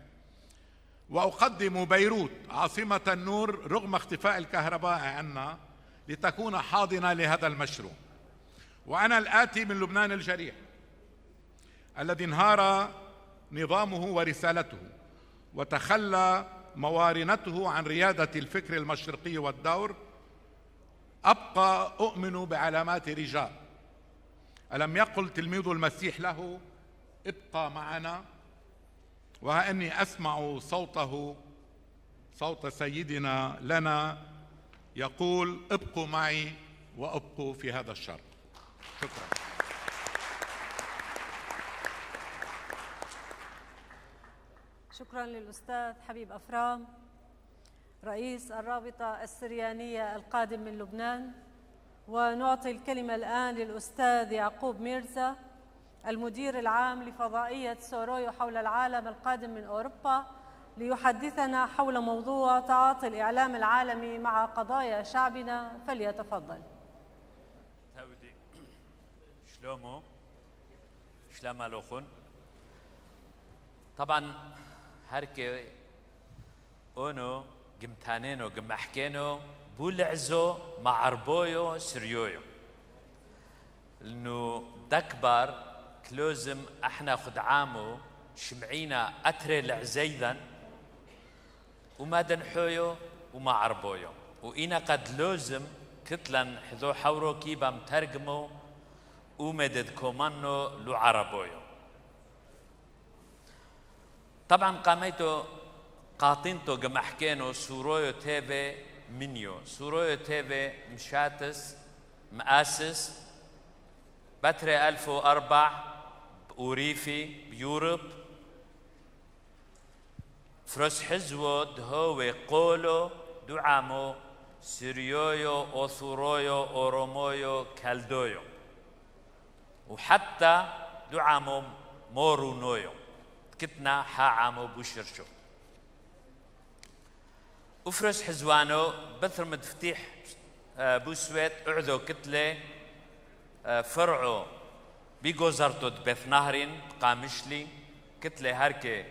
وأقدم بيروت عاصمة النور رغم اختفاء الكهرباء عنا لتكون حاضنة لهذا المشروع. وأنا الآتي من لبنان الجريح الذي انهار نظامه ورسالته وتخلى موارنته عن ريادة الفكر المشرقي والدور، أبقى أؤمن بعلامات رجاء. ألم يقل تلميذ المسيح له ابقى معنا؟ وها إني أسمع صوته، صوت سيدنا لنا يقول: ابقوا معي وابقوا في هذا الشرق. شكرا. شكرا للأستاذ حبيب أفرام رئيس الرابطة السريانية القادم من لبنان. ونعطي الكلمة الآن للأستاذ يعقوب ميرزا المدير العام لفضائية سورويو حول العالم القادم من أوروبا ليحدثنا حول موضوع تعاطي الإعلام العالمي مع قضايا شعبنا. فليتفضل. تودي شلومو شلما لوخون طبعا هركي اونو قمتانينو قمحكينو بولعزو معربويو سريويو لانه دكبر كلوزم احنا خدعامو شمعينا اتري العزيذا وما دنحويو وما عربويو وإنا قد لوزم كتلا حذو حورو كيبا مترجمو ومدد كومانو لو عربويو. طبعا قاميتو قاطنتو قمحكينو سورويو تيفي منيو سورويو تيفي مشاتس مؤسس بتري 1004 بأوريفي بيوروب فروس حزو دهوي قولو دعامو سيريويو أوثورويو أورومويو كالدويو وحتى دعامو مورونويو كتنا حاعامو بوشرشو وفرس حزوانو بثر متفتيح بوسويت اعذو كتلة فرعو بيجوزرتو بث نهرين قامشلي كتلة هركي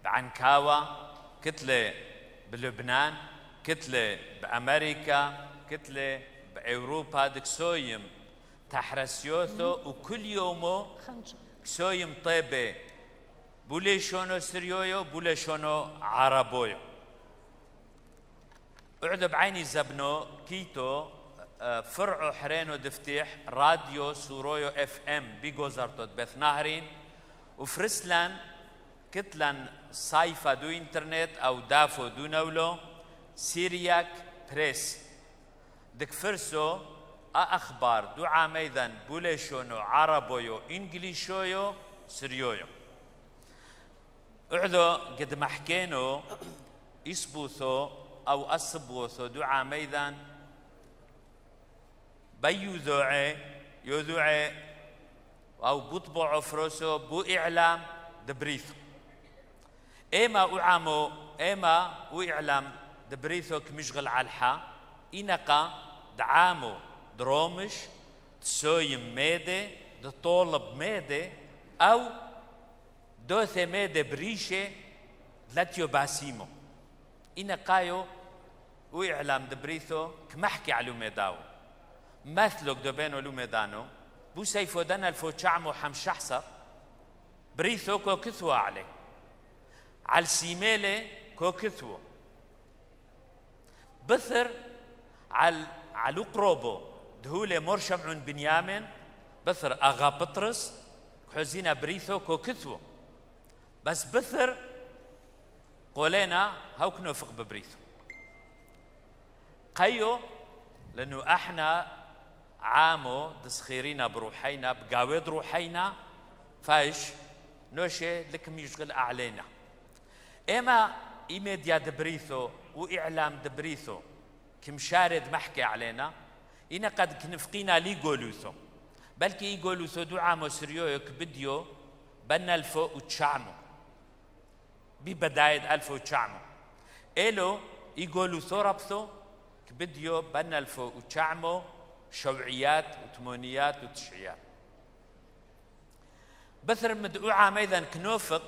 بعنكاوا كتلة بلبنان كتلة بأمريكا كتلة بأوروبا دكسويم تحرسيوثو وكل يومو كسويم طيبة بولي شونو سريويو بولي شونو عربويو اعدو بعيني زبنو كيتو فرعو حرينو دفتيح راديو سورويو اف ام بيجوزرتو بث نهرين وفرسلان كتلان صايفة دو انترنت او دافو دو نولو سيرياك بريس دك فرسو اخبار دو عاميذن بوليشونو عربويو انجليشويو سريويو اعدو قد محكينو يسبوثو او اسبوثو دو عاميذن بيو ذوعي يوذوعي او بطبعو فروسو بو اعلام دبريثو ايما اعامو ايما واعلام دبريثو كمشغل عالحا إنقا دعامو درومش تسويم ميدي دطولب ميدي أو دوثي ميدي بريشة دلاتيو باسيمو إنقايو وإعلام دبريثو كمحكي على ميداو مثلوك دوبينو لو ميدانو بو سيفو دانا الفو تشعمو حمشحصر بريثو كو كثوة عليه على السيميلة كو كثوة بثر على قروبو دهولة مرشمعون بنيامن بثر أغا بطرس حزينا بريثو كو كثوة بس بثر قولينا هاو كنو فق ببريثو قيو لأنه احنا عامو دسخيرينا بروحينا بقاويد روحينا فايش نوشي لكم يشغل أعلينا إما إيميديا دبريثو وإعلام دبريثو كمشارد محكي علينا إنا قد كنفقينا لي قولوثو بلكي يقولوثو دعامو سريويو كبديو بنا الفو وتشعمو ببداية الفو وتشعمو إلو يقولوثو ربثو كبديو بنا الفو وتشعمو شوعيات وثمانيات وتشعيات بثر مدعوعة ميذا كنوفق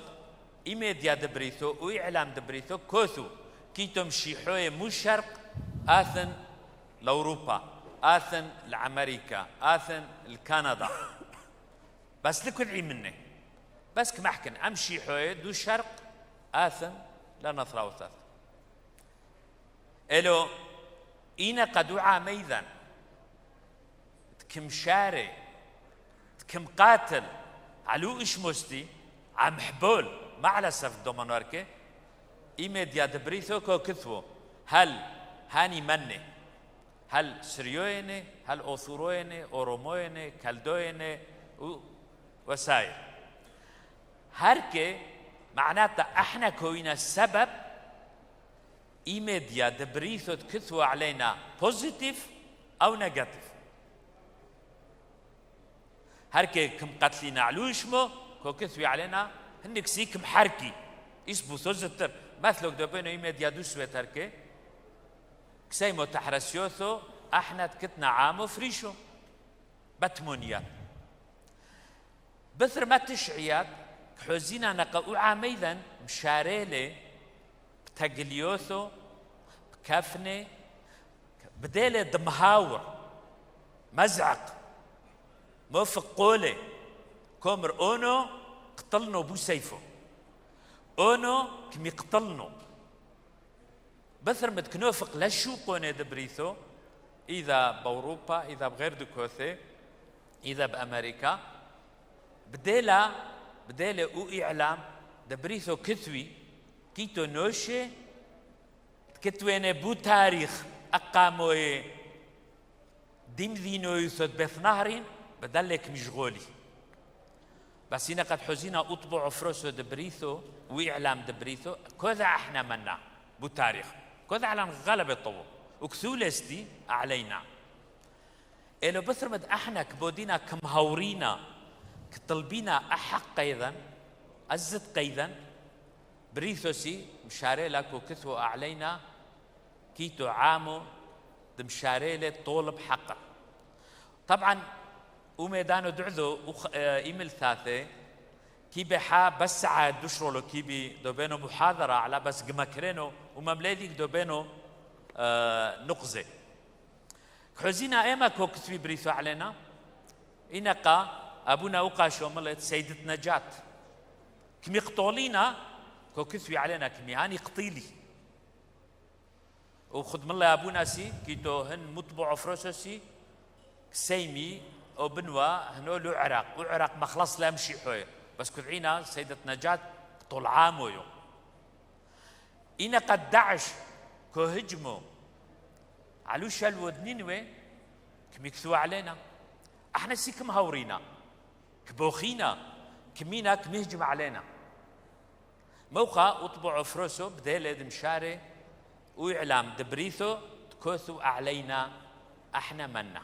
إيميديا دبريثو وإعلام دبريثو كوثو كيتم شيحوية مو الشرق آثن لأوروبا آثن لأمريكا آثن لكندا بس لكل عي مني بس كمحكن أمشي حوية دو الشرق آثن لنثرى وثاث إلو إينا قدوعا ميذا تكم شاري تكم قاتل علو إش مستي عم حبول على سف دومانوركي إيميديا دبريثو كو كثو هل هاني مني هل سريويني هل أوثورويني أورومويني كالدويني وسائر هركي معناتها احنا كوينا السبب إيميديا دبريثو تكثو علينا بوزيتيف أو نيجاتيف هركي كم قتلين علوشمو كو كثوي علينا هنك سيكم حركي اسبو ثوزتر مثلوك دوبينو إيميديا دوسويت هركي كسيمو تحرسيوثو احنا تكتنا عامو فريشو بتمونيا بثر ما تشعيات حوزينا نقاو عاميذا مشاريلي بتقليوثو بكفني بديلي دمهاور مزعق موفق قولي كومر اونو قتلنو بو سيفو اونو كم يقتلنو بثر متكنوفق لشو قوني دبريثو اذا باوروبا اذا بغير دكوثي اذا بامريكا بديلا او اعلام دبريثو كثوي كيتو نوشي كتويني بو تاريخ اقاموي ديم ذينو يثد بث نهرين بدلك مشغولي بس هنا قد حزينا اطبعوا فروسو دبريثو واعلام دبريثو كذا احنا منا بو تاريخ كذا على غلب الطو وكثولستي علينا إلو بثرمد احنا كبودينا كمهورينا كطلبينا احق ايضا ازت قيدا بريثوسي مشاري لك وكثو علينا كيتو عامو دمشاري طولب حقا طبعا وميدانو دعذو ايميل ثاثي كي بحا بس عاد دشرولو كي بي دوبينو محاضرة على بس قمكرينو وممليديك دوبينو نقزة حزينا ايما كو كتبي بريثو علينا إنقا أبونا أوقاشو ملت سيدة نجاة كمي قطولينا كو كتبي علينا كمي هاني قطيلي وخد من الله أبونا سي كيتو هن مطبوع فروسوسي سيمي أو بنوا هنو له عراق وعراق مخلص لا مشي حوي بس كذعينا سيدة نجاة طول عامو يوم إنا قد دعش كو هجمو علوش الودنينوي كم يكثوا علينا احنا سيكم هورينا كبوخينا كمينا كم يهجم علينا موقع اطبعوا فروسو بديلة دمشاري وإعلام دبريثو تكوثوا علينا احنا منا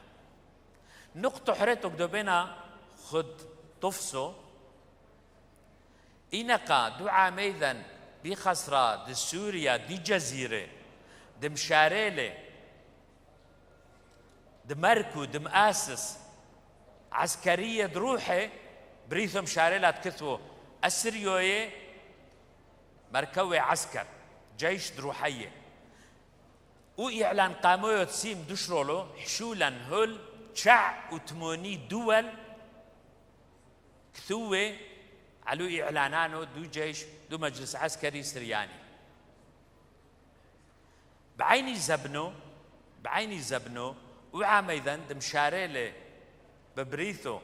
نقطة حريتك دوبنا خد طفسو إنقا دعا ميذن دي خسرة دي سوريا دي جزيرة دي مشاريلة دي مركو دي مآسس عسكرية دروحي بريثو مشاريلة تكثو السريوية مركوي عسكر جيش دروحية وإعلان قامويو تسيم دشرولو حشولا هل شع وتموني دول كثوة علو إعلانانو دو جيش دو مجلس عسكري سرياني بعيني زبنو وعام إذن دمشاريلي ببريثو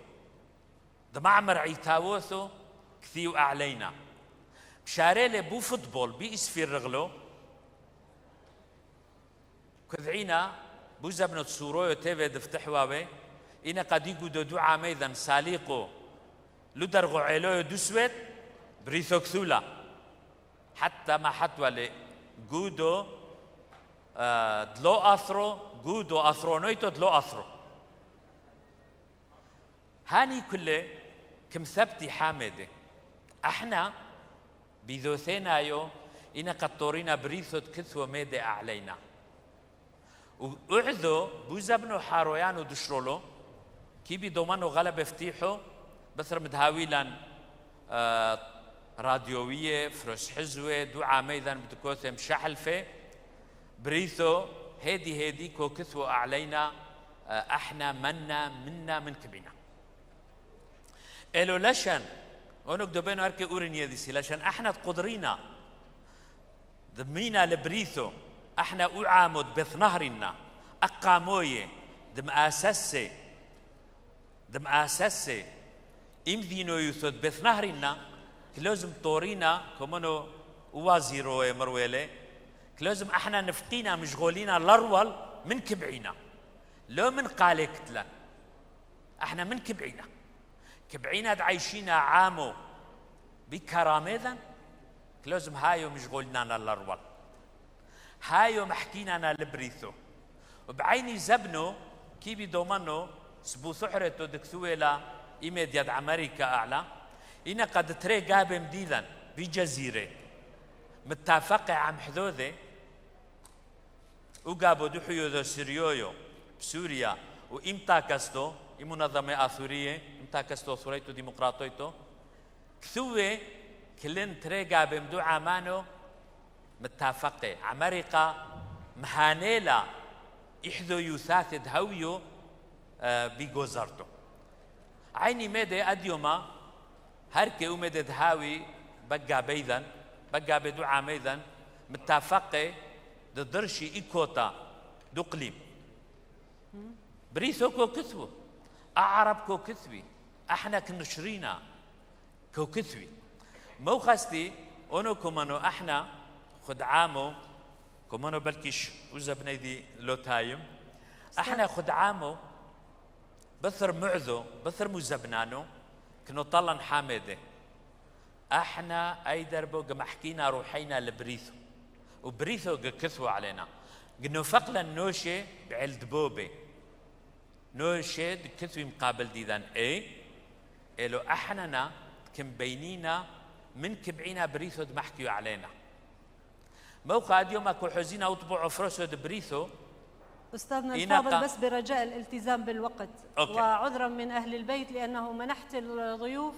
دمعمر عيتاوثو كثيو أعلينا مشاريلي بو فوتبول بي إسفير رغلو كذعينا بو زبنو تسورويو تيفي دفتحواوي إنا قد يقو دو عام إذن ساليقو لدرغو عيلويو دوسويت بريثو كثولا حتى ما حتولي قودو دلو أثرو قودو أثرونيتو دلو أثرو هاني كله كم ثبتي حامدة احنا بذوثينا يو إنا قطورينا بريثو تكثو ميدة أعلينا وأعذو بوزبنو حارويانو دشرولو كي بدومانو غلب افتيحو بثر مدهاويلا راديوية فروس حزوة دو عاميذا بتكوث مشحلفة بريثو هيدي كو كثو أعلينا احنا منا من كبينا إلو لشان ونك دوبينو هركي أورين يديسي لشان احنا تقدرينا دمينا لبريثو احنا أعامد بث نهرنا أقاموية دم أساسي إمذينو يثد بث نهرنا كلازم طورينا كمانو وازيرو مرويلة كلازم احنا نفقينا مشغولينا الارول من كبعينا لو من قالك تلا احنا من كبعينا عايشينا عامو بكرامة كلازم هايو مشغولنا الارول هايو محكينا لبريثو وبعيني زبنو كي بدومنو سبو ثحرتو دكثويلا إيميد يد أمريكا أعلى إنا قد تري قابم مديدا بجزيرة متفقة عم حدوذة وقابو دحيو ذو سيريويو بسوريا وإمتا كستو منظمة آثورية إمتا كستو ثوريتو ديمقراطيتو كثوة كلن تري قابم دو عمانو متفقة أمريكا مهانيلا إحدو يثاث هويو بجوزرتو عيني ميدي أديوما هركي وميدي هاوي بقى بيذن بقى بدعا ميذن متفقة ددرشي إيكوتا دقليم بريثو كو كثوة أعرب كو كثوي احنا كنشرينا كو كثوي مو خستي أونو كمانو احنا خد عامو كمانو بلكيش وزبني دي لو تايم احنا خد عامو بثر معذو بثر مزبنانو كنو طلن حامده احنا اي دربو قمحكينا روحينا لبريثو وبريثو كثوا علينا قنو فقلا نوشي بعلد بوبي نوشي كثوي مقابل ديدان إلو احنا كم بينينا من كبعينا بريثو دمحكيو علينا موقع اليوم اكو حزينه وطبعوا فرصه بريثو أستاذنا الفاضل بس برجاء الالتزام بالوقت أوكي. وعذرا من أهل البيت لأنه منحت الضيوف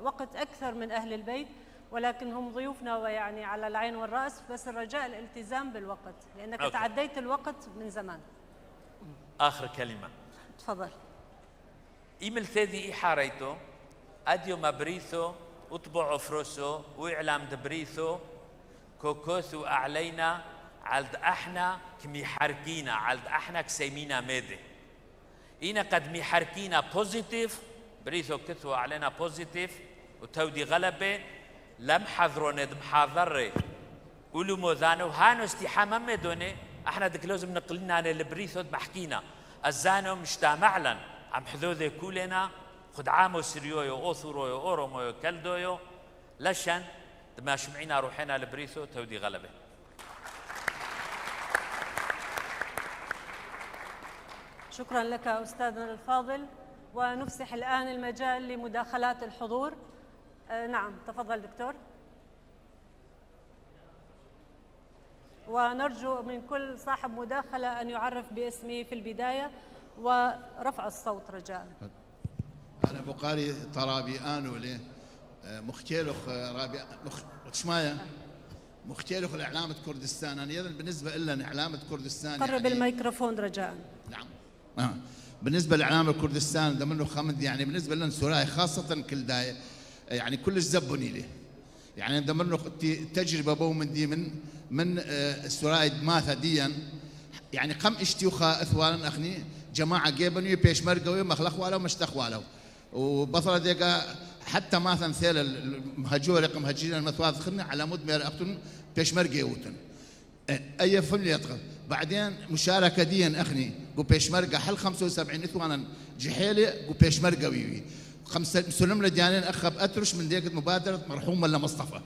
وقت أكثر من أهل البيت ولكن هم ضيوفنا ويعني على العين والرأس بس الرجاء الالتزام بالوقت لأنك أوكي. تعديت الوقت من زمان. آخر كلمة تفضل. إيميل ثادي إحاريتو أديو مبريثو أطبعوا فروسو وإعلام دبريثو كوكوثو أعلينا عالد احنا كميحركينا عالد احنا كسيمينا ميدي إينا قد ميحركينا بوزيتيف بريثو كثوا علينا بوزيتيف وتودي غلبة لم حضروا ند محاضرة قولوا موذانو هانو استحامة ميدوني احنا دك لازم نقلنا على البريثو بحكينا الزانو مجتمعلا عم حذوذي كولنا خد عامو سريويو اوثورويو اورومويو كالدويو لشان ما شمعينا روحنا البريثو تودي غلبة. شكرا لك أستاذنا الفاضل ونفسح الآن المجال لمداخلات الحضور. نعم تفضل دكتور. ونرجو من كل صاحب مداخلة أن يعرف باسمه في البداية ورفع الصوت رجاء. أنا بقاري طرابي آنو لي مختلف رابي شمايا مختلف الإعلامة كردستان. أنا أيضا بالنسبة لنا إعلامة كردستان قرب يعني الميكروفون رجاء. نعم. بالنسبة لإعلام كردستان ده منه خمد يعني بالنسبة لنا سوراي خاصة كل داي يعني كلش زبوني لي يعني ده منه تجربة بو من دي من سوراي ماثا ديا يعني قم اشتيوخا اثوالا اخني جماعة جيبني بيش مرقوي مخلق والو مشتخ والو وبطلة ديقا حتى مثلا ثيل المهجورة مهجرين المثواث خلنا على مود مير اختن بيش مرقوتن اي فيلم يدخل بعدين مشاركة ديا اخني قو بيش مرقة حل 75 اثوانا جحيلي قو بيش مرقوي سلم لديانين اخب اترش من ديك مبادرة مرحوم ولا مصطفى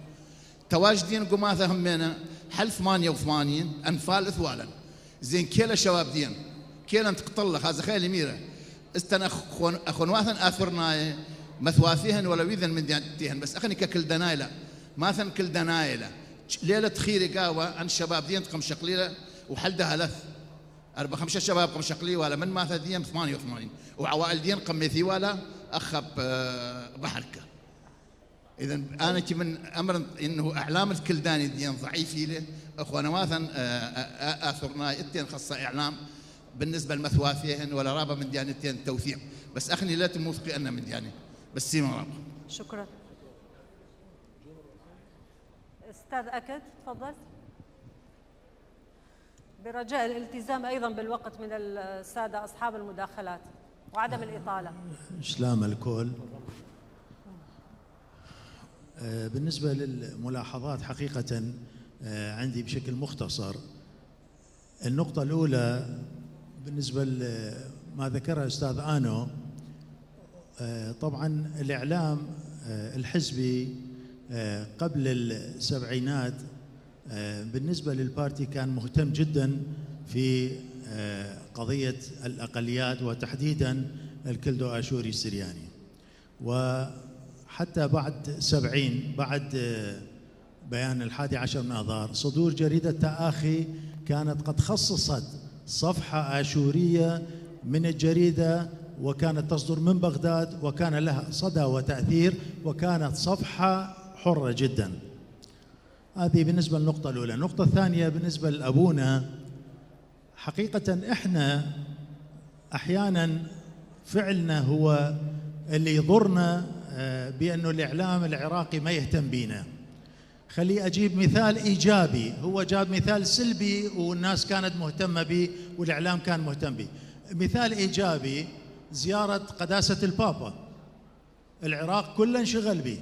تواجدين قماثة همينا حل 88 انفال اثوالا زين كيلا شباب دين كيلا تقتل هذا خيلي ميرة استن اخوانواثن اثرناي مثواثيهن ولا ويذن من ديانتيهن بس اخني ككل دنايلة ماثن كل دنايلة ليلة خيري قاوة عن شباب دين تقم شقليلة وحلدها لث 4-5 شباب قم شقلي ولا من ماثا دين 88 وعوائل دين قميثي ولا اخب بحركة. إذا أنا من أمر إنه إعلام الكلداني دين ضعيف له أخوانا واثن آثرنا التين خاصة إعلام بالنسبة لمثواثيهن ولا رابا من ديانتين توثيق بس أخني لا تموثقي أنا من دياني بس سيما رابا. شكرا. أستاذ أكد تفضل. برجاء الالتزام أيضا بالوقت من السادة أصحاب المداخلات وعدم الإطالة. سلام الكل. بالنسبة للملاحظات حقيقة عندي بشكل مختصر. النقطة الأولى بالنسبة لما ذكرها أستاذ آنو، طبعا الإعلام الحزبي قبل السبعينات بالنسبة للبارتي كان مهتم جدا في قضية الأقليات وتحديدا الكلدو آشوري السرياني، وحتى بعد 70 بعد بيان 11 من آذار صدور جريدة تآخي كانت قد خصصت صفحة آشورية من الجريدة، وكانت تصدر من بغداد وكان لها صدى وتأثير، وكانت صفحة حرة جدا. هذه بالنسبة للنقطة الأولى. النقطة الثانية بالنسبة لأبونا، حقيقة إحنا أحيانا فعلنا هو اللي يضرنا بأنه الإعلام العراقي ما يهتم بينا. خلي أجيب مثال إيجابي، هو جاب مثال سلبي والناس كانت مهتمة به والإعلام كان مهتم به. مثال إيجابي زيارة قداسة البابا، العراق كله انشغل به،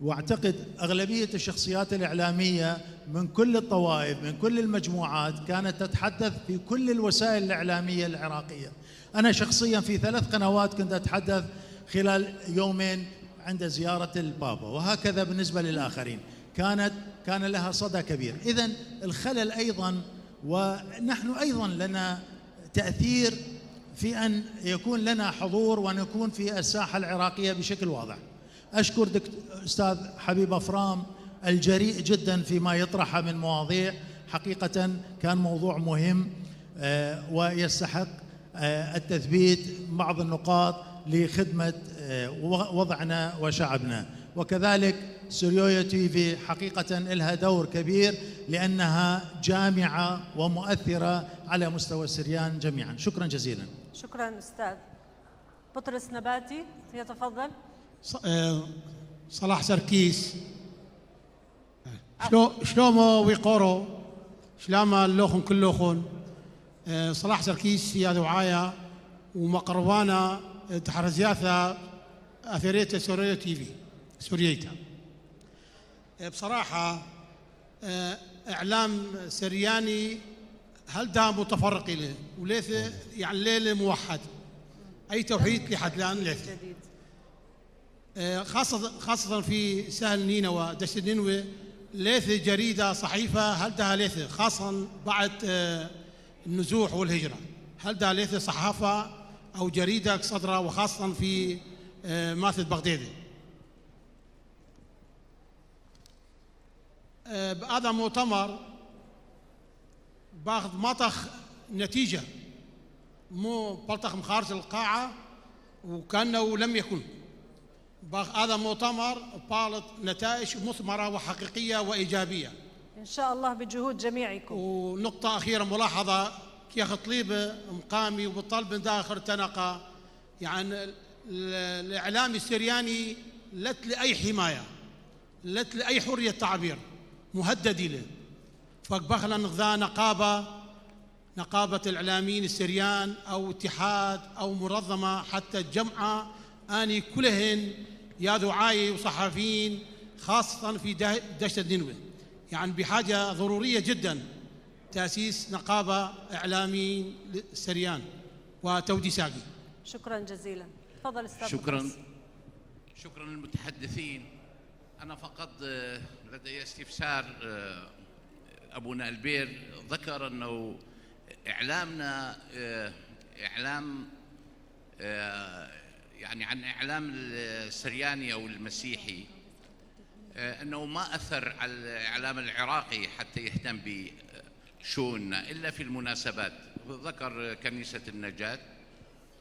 واعتقد أغلبية الشخصيات الإعلامية من كل الطوائف من كل المجموعات كانت تتحدث في كل الوسائل الإعلامية العراقية. أنا شخصيا في 3 قنوات كنت أتحدث خلال يومين عند زيارة البابا، وهكذا بالنسبة للآخرين كان لها صدى كبير. إذن الخلل أيضا، ونحن أيضا لنا تأثير في أن يكون لنا حضور ونكون في الساحة العراقية بشكل واضح. أشكر أستاذ حبيب أفرام الجريء جدا فيما يطرحه من مواضيع، حقيقة كان موضوع مهم ويستحق التثبيت بعض النقاط لخدمة وضعنا وشعبنا. وكذلك سوريويا تي في حقيقة لها دور كبير لأنها جامعة ومؤثرة على مستوى السريان جميعا. شكرا جزيلا. شكرا أستاذ. بطرس نباتي يتفضل. صلاح سركيس شلومو ويقورو شلاما اللوخن كلوخن صلاح سركيس يا دعايا ومقربانا تحرزياثا أثريتا سوريا تي في سوريتا. بصراحة إعلام سرياني هل ده متفرق له وليث يعني ليلة موحد أي توحيد لحد الآن ليث خاصة في سهل نينوى دشت نينوى ليث جريدة صحيفة هل ده ليث خاصة بعد النزوح والهجرة هل ده ليث صحافة أو جريدة صدرة وخاصة في ماثل بغدادي. بهذا مؤتمر باخذ مطخ نتيجة مو بلطخ من خارج القاعة وكأنه لم يكن. هذا مؤتمر بالط نتائج مثمرة وحقيقية وإيجابية إن شاء الله بجهود جميعكم. ونقطة أخيرة ملاحظة كيخ طليبة مقامي وبالطلب من داخل تنقى يعني الإعلام السرياني لت لأي حماية لت لأي حرية تعبير مهدد له فبخلا نغذا نقابة الإعلاميين السريان أو اتحاد أو منظمة حتى الجمعة أني كلهن يا دعاية وصحفيين خاصة في دشت نينوى يعني بحاجة ضرورية جدا تأسيس نقابة إعلاميين سريان وتودي ساقي. شكرا جزيلا. تفضل استاذ. شكرا للمتحدثين. أنا فقط لدي استفسار. أبونا البير ذكر أنه إعلامنا إعلام يعني عن إعلام السرياني أو المسيحي أنه ما أثر على الإعلام العراقي حتى يهتم بشؤوننا إلا في المناسبات. ذكر كنيسة النجاة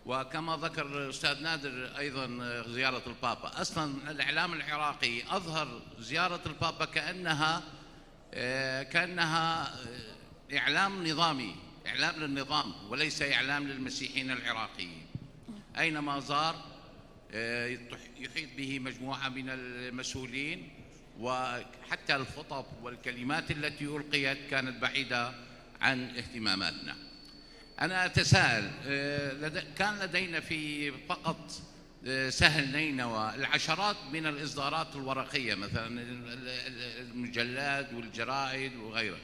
وكما ذكر أستاذ نادر أيضا زيارة البابا. أصلا الإعلام العراقي أظهر زيارة البابا كأنها إعلام نظامي، إعلام للنظام وليس إعلام للمسيحيين العراقيين. أينما زار يحيط به مجموعة من المسؤولين وحتى الخطب والكلمات التي ألقيت كانت بعيدة عن اهتماماتنا. أنا أتساءل كان لدينا في فقط سهل نينوى، العشرات من الإصدارات الورقية مثلا المجلات والجرائد وغيرها،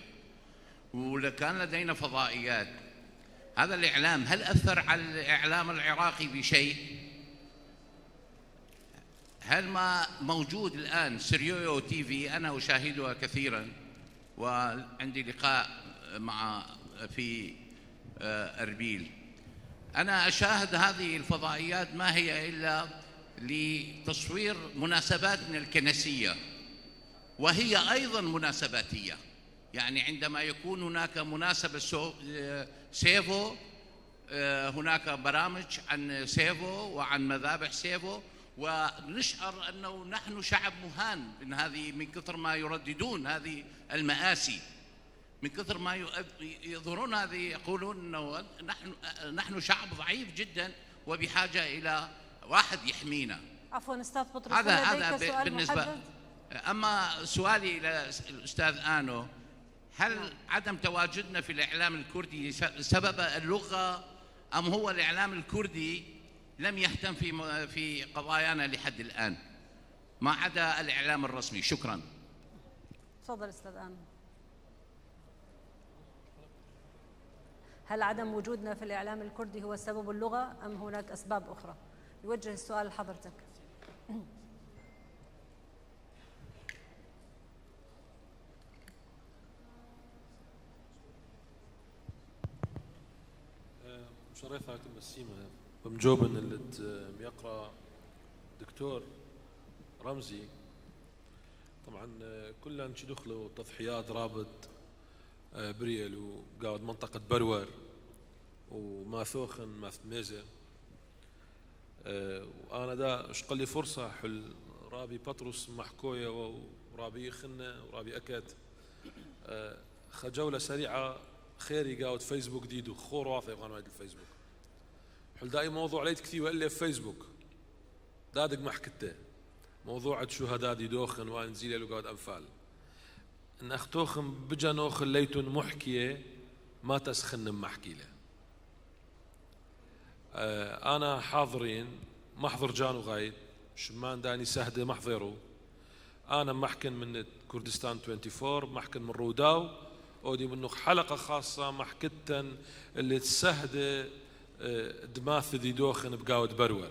وكان لدينا فضائيات. هذا الإعلام هل أثر على الإعلام العراقي بشيء؟ هل ما موجود الآن سيريو تي في؟ أنا أشاهدها كثيرا وعندي لقاء مع في أربيل. أنا أشاهد هذه الفضائيات ما هي إلا لتصوير مناسباتنا الكنسية، وهي أيضا مناسباتية. يعني عندما يكون هناك مناسبة سيفو، هناك برامج عن سيفو وعن مذابح سيفو، ونشعر أنه نحن شعب مهان من كثر ما يرددون هذه المآسي، من كثر ما يظهرون هذه، يقولون أنه نحن شعب ضعيف جدا وبحاجة إلى واحد يحمينا. عفوا أستاذ بطرس، هذا سؤال بالنسبة محدد؟ أما سؤالي إلى الأستاذ آنو، هل عدم تواجدنا في الإعلام الكردي سبب اللغة، أم هو الإعلام الكردي لم يهتم في قضايانا لحد الآن ما عدا الإعلام الرسمي؟ شكرا. تفضل أستاذ آنو. هل عدم وجودنا في الإعلام الكردي هو سبب اللغة أم هناك أسباب أخرى؟ يوجه السؤال لحضرتك. شريفة مسيمة بمجوبن اللي يقرأ دكتور رمزي. طبعا كلنا نشي دخلوا تضحيات رابط بريل وقاعد منطقة برور وماثوخن ماث ميزة، وأنا دا اشقل لي فرصة حل رابي بطرس محكوية ورابي خنة ورابي أكد خجولة سريعة خيري قاعد فيسبوك ديدو خور واثي قناة الفيسبوك حل داي موضوع ليت كثير وإلا في فيسبوك دادق محكته موضوع شهداء دي دوخن وانزيل له قاعد أنفال إن أختوخن بجا نوخن ليتون محكية ما تسخن محكي له. أنا حاضرين محضر جانو غايد شمان داني سهدة محضره. أنا محكن من كردستان 24 محكن من روداو ودي منه حلقة خاصة محكتن اللي تسهدة دماث دي دوخن بقاود برور،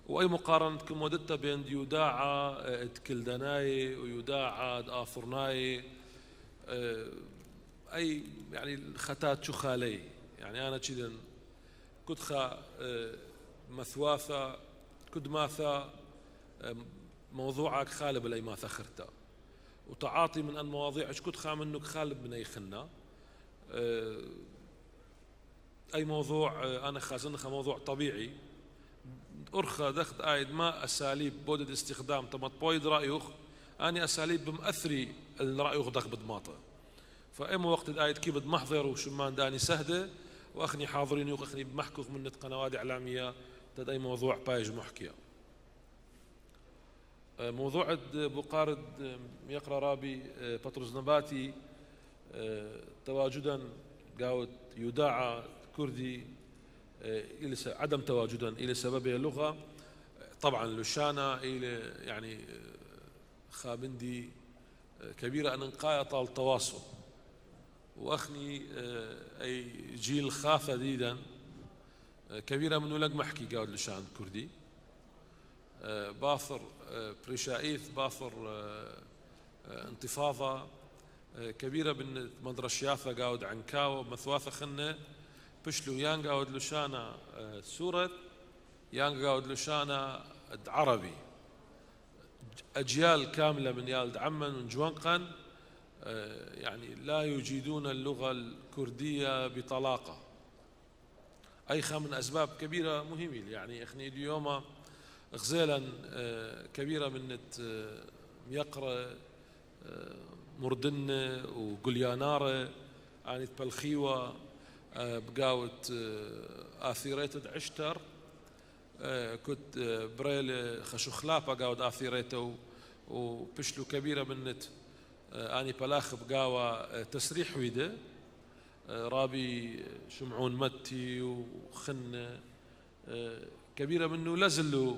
وأي مقارنة كمودتها بين يوداعة تكلدناي ويوداعة آفرناي أي يعني خطات شو خالي. يعني أنا كذا كنت خا مثواثة كد ماثا موضوعك خالب لأي ما ثخرته وتعاطي من أن مواضيعك كنت خا منك خالب من أي خنا أي موضوع أنا خازنخه موضوع طبيعي أرخى دخت آيد ما أساليب بودد استخدام تمت بويد رأيوخ أني أساليب بمأثري الرأيوخ دخ بدماطة فإما وقت آيد كي بد محضر وشمان داني سهدة وأخني حاضرين يوخ أخني بمحكوك من قنوات إعلامية تد أي موضوع بايج محكية. موضوع بقارد يقرأ رابي بطرس نباتي تواجدا قاوت يداعى كردي عدم تواجدا إلى سبب اللغة طبعا لشانا إلى يعني خابندي كبيرة أن انقاية طال التواصل وأخني أي جيل خاثة ديدا كبيرة منه لق محكي قاود لشان كردي باثر بريشايث باثر انتفاضة كبيرة بن مدرشياثة قاود عنكاو مثواثة خنة بشلو يان قاود لشانا سورة يان قاود لشانا عربي أجيال كاملة من يالد عمن من جوانقن يعني لا يجيدون اللغة الكردية بطلاقة أي من أسباب كبيرة مهمة. يعني إخني اليوم غزيلا كبيرة من يقرأ مردن وقليانارة يعني تبلخيوة بقاوت آثيريت عشتر كنت بريل خشوخلابة قاود آثيريته وبشلو كبيرة منت أني بلاخ بقاوة تسريح ويده رابي شمعون متي وخن كبيرة منه لازلوا